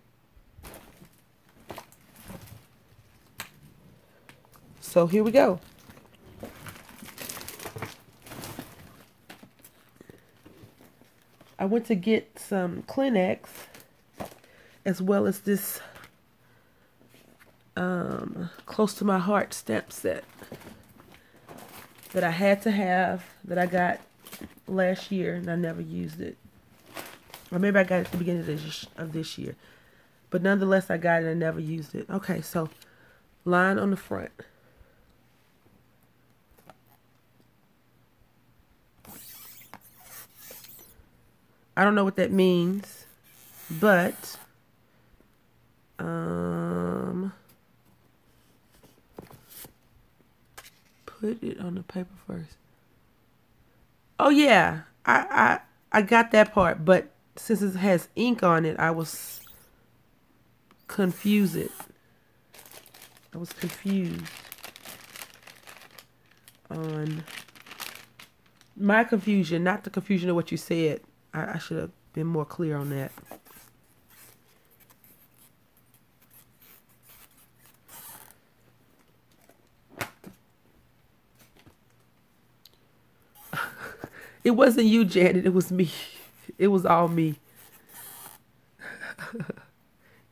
So here we go. I went to get some Kleenex as well as this close to my heart stamp set that I had to have, that I got last year and I never used it. Or maybe I got it at the beginning of this year. But nonetheless, I got it and I never used it. Okay, so line on the front. I don't know what that means, but put it on the paper first. Oh yeah, I got that part, but since it has ink on it, I was confused. I was confused on my confusion, not the confusion of what you said. I should have been more clear on that. It wasn't you, Janet. It was me. It was all me.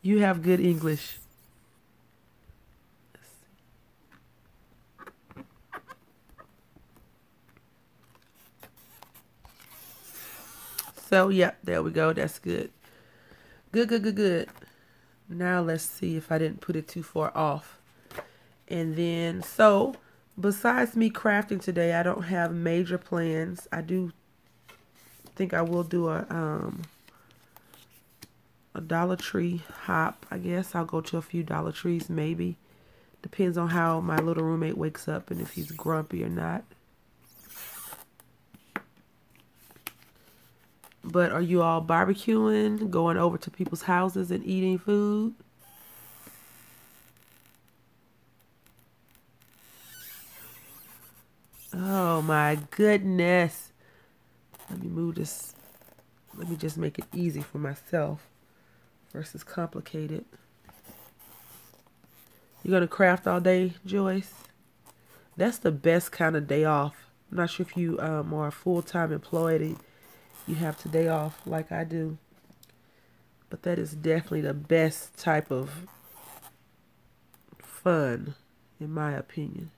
You have good English. So, yep, there we go. That's good. Good, good, good, good. Now let's see if I didn't put it too far off. And then, so, besides me crafting today, I don't have major plans. I do think I will do a Dollar Tree hop. I guess I'll go to a few Dollar Trees, maybe. Depends on how my little roommate wakes up and if he's grumpy or not. But are you all barbecuing, going over to people's houses and eating food? Oh my goodness. Let me move this. Let me just make it easy for myself versus complicated. You're going to craft all day, Joyce? That's the best kind of day off. I'm not sure if you are a full-time employee. You have today off like I do. But that is definitely the best type of fun, in my opinion.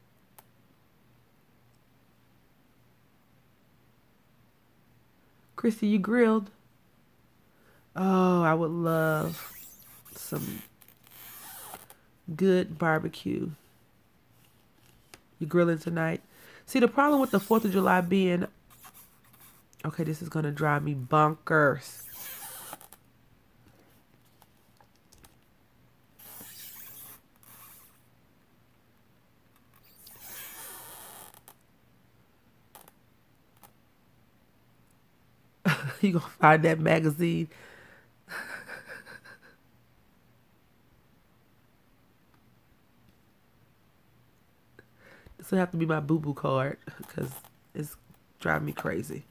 Christy, you grilled? Oh, I would love some good barbecue. You grilling tonight? See, the problem with the 4th of July being... Okay, this is going to drive me bonkers. You gonna find that magazine. This will have to be my boo-boo card because it's driving me crazy.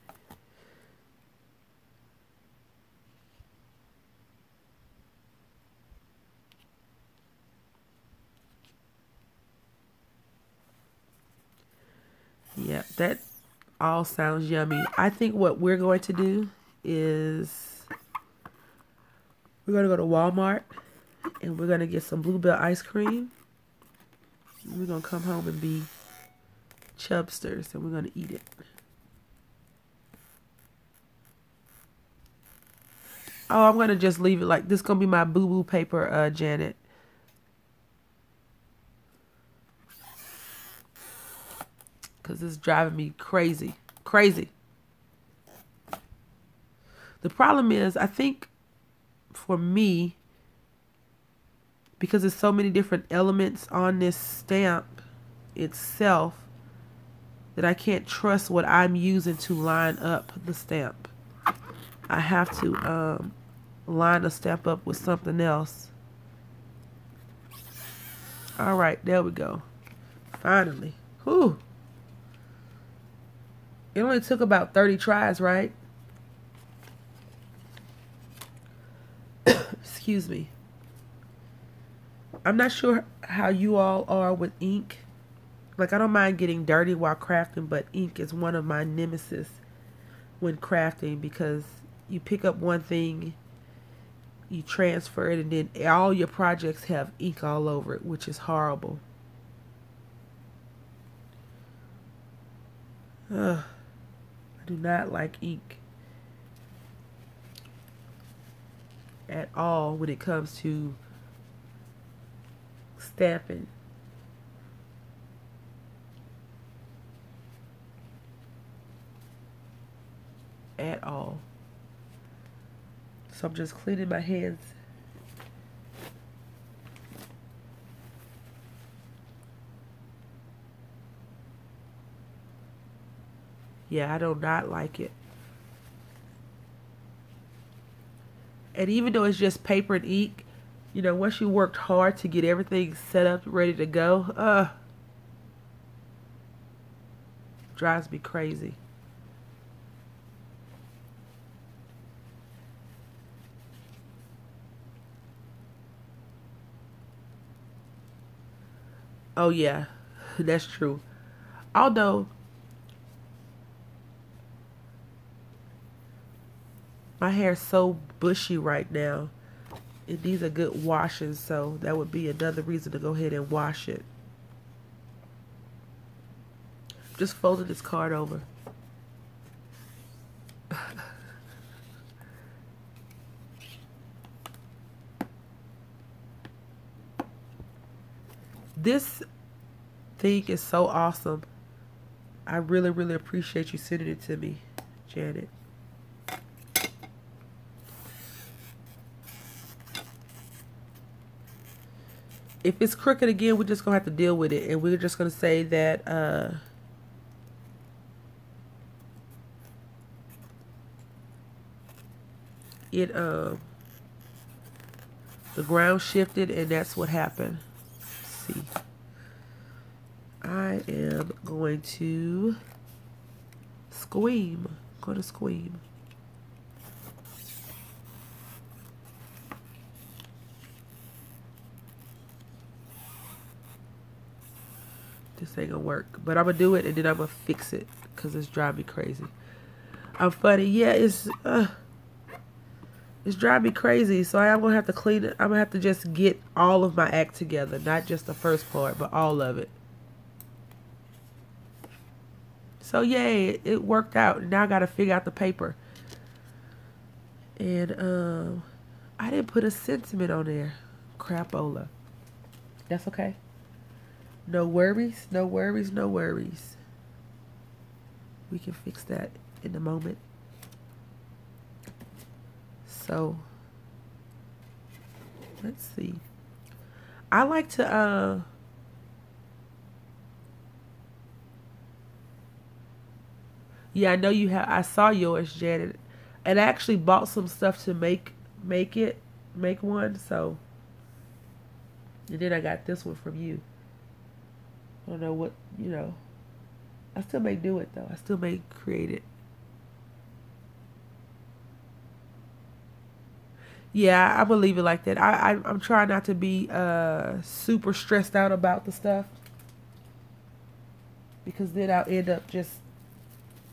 Yeah, that all sounds yummy. I think what we're going to do is we're going to go to Walmart and we're going to get some Bluebell ice cream. We're going to come home and be chubsters and we're going to eat it. Oh, I'm going to just leave it like this. Going to be my boo-boo paper, Janet. Because it's driving me crazy. Crazy. The problem is, I think for me, because there's so many different elements on this stamp itself, that I can't trust what I'm using to line up the stamp. I have to line the stamp up with something else. All right, there we go. Finally. Whew. It only took about 30 tries, right? Excuse me. I'm not sure how you all are with ink. Like, I don't mind getting dirty while crafting, but ink is one of my nemesis when crafting because you pick up one thing, you transfer it, and then all your projects have ink all over it, which is horrible. Ugh. I do not like ink at all when it comes to stamping. At all. So I'm just cleaning my hands. Yeah, I do not like it. And even though it's just paper and ink, you know, once you worked hard to get everything set up, ready to go, drives me crazy. Oh yeah, that's true. Although my hair is so bushy right now, it needs a good washing, so that would be another reason to go ahead and wash it. Just folding this card over. This thing is so awesome. I really, really appreciate you sending it to me, Janet. If it's crooked again, we're just going to have to deal with it. And we're just going to say that it the ground shifted, and that's what happened. Let's see. I am going to squeam. I'm going to squeam. This ain't gonna work, but I'm gonna do it, and then I'm gonna fix it because it's driving me crazy. I'm funny. Yeah, it's driving me crazy. So I am gonna have to clean it. I'm gonna have to just get all of my act together, not just the first part, but all of it. So yay, it worked out. Now I gotta figure out the paper. And I didn't put a sentiment on there. Crapola. That's okay. No worries, no worries, no worries. We can fix that in a moment. So, let's see. I like to, yeah, I know you have, I saw yours, Janet. And I actually bought some stuff to make one. So, and then I got this one from you. I don't know what, I still may do it though. I still may create it. Yeah, I believe it like that. I'm trying not to be super stressed out about the stuff, because then I'll end up just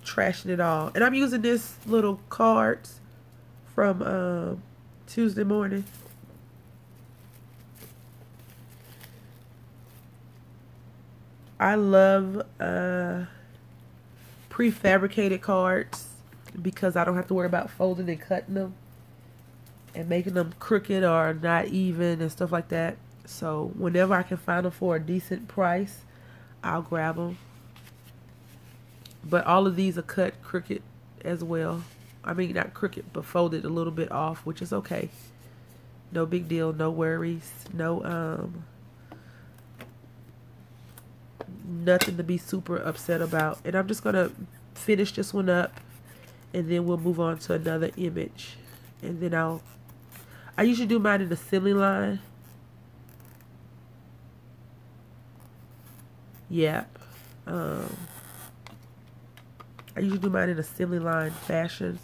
trashing it all. And I'm using this little cards from Tuesday morning. I love prefabricated cards because I don't have to worry about folding and cutting them and making them crooked or not even and stuff like that. So whenever I can find them for a decent price, I'll grab them. But all of these are cut crooked as well. I mean, not crooked, but folded a little bit off, which is okay. No big deal, no worries, no nothing to be super upset about. And I'm just gonna finish this one up, and then we'll move on to another image. And then I usually do mine in assembly line. Yep. I usually do mine in assembly line fashion,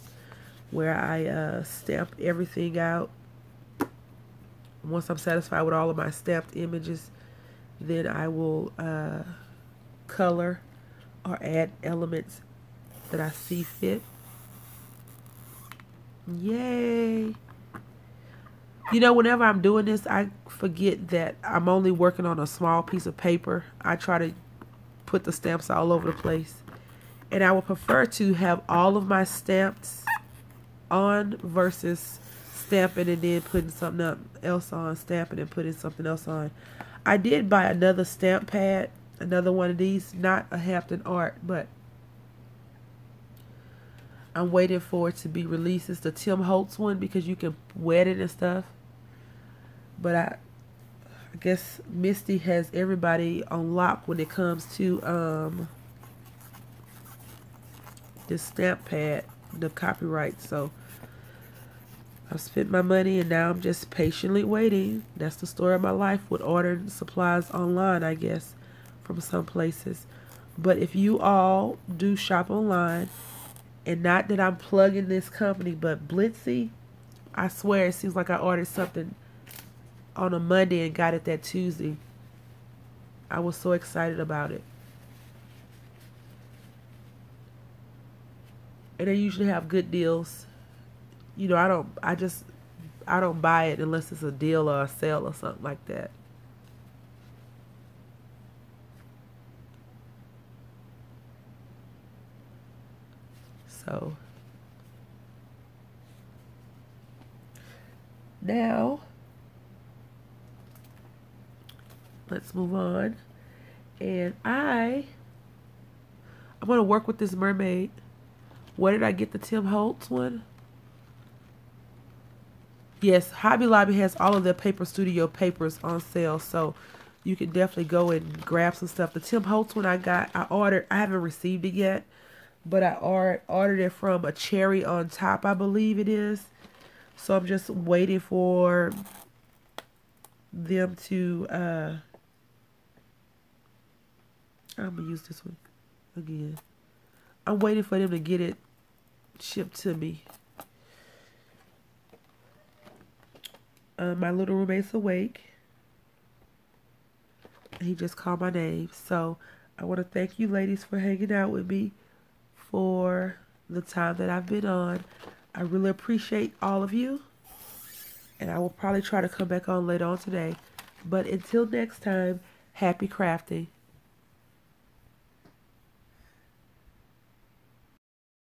where I stamp everything out. Once I'm satisfied with all of my stamped images, then I will color or add elements that I see fit. Yay! Whenever I'm doing this, I forget that I'm only working on a small piece of paper. I try to put the stamps all over the place. And I would prefer to have all of my stamps on versus stamping and then putting something else on, stamping and putting something else on. I did buy another stamp pad, another one of these, not a Hampton Art, but I'm waiting for it to be released. It's the Tim Holtz one because you can wet it and stuff. But I guess Misty has everybody on lock when it comes to this stamp pad, the copyright. So I've spent my money and now I'm just patiently waiting. That's the story of my life with ordering supplies online, I guess, from some places. But if you all do shop online, and not that I'm plugging this company, but Blitzy, I swear it seems like I ordered something on a Monday and got it that Tuesday. I was so excited about it. And they usually have good deals. I don't buy it unless it's a deal or a sale or something like that. So now let's move on. And I'm going to work with this mermaid. Where did I get the Tim Holtz one? Yes, Hobby Lobby has all of their Paper Studio papers on sale, so you can definitely go and grab some stuff. The Tim Holtz one I ordered. I haven't received it yet, but I ordered it from a Cherry on Top, I believe it is. So I'm just waiting for them to, I'm going to use this one again. I'm waiting for them to get it shipped to me. My little roommate's awake. He just called my name. So I want to thank you ladies for hanging out with me for the time that I've been on. I really appreciate all of you. And I will probably try to come back on later on today. But until next time, happy crafting.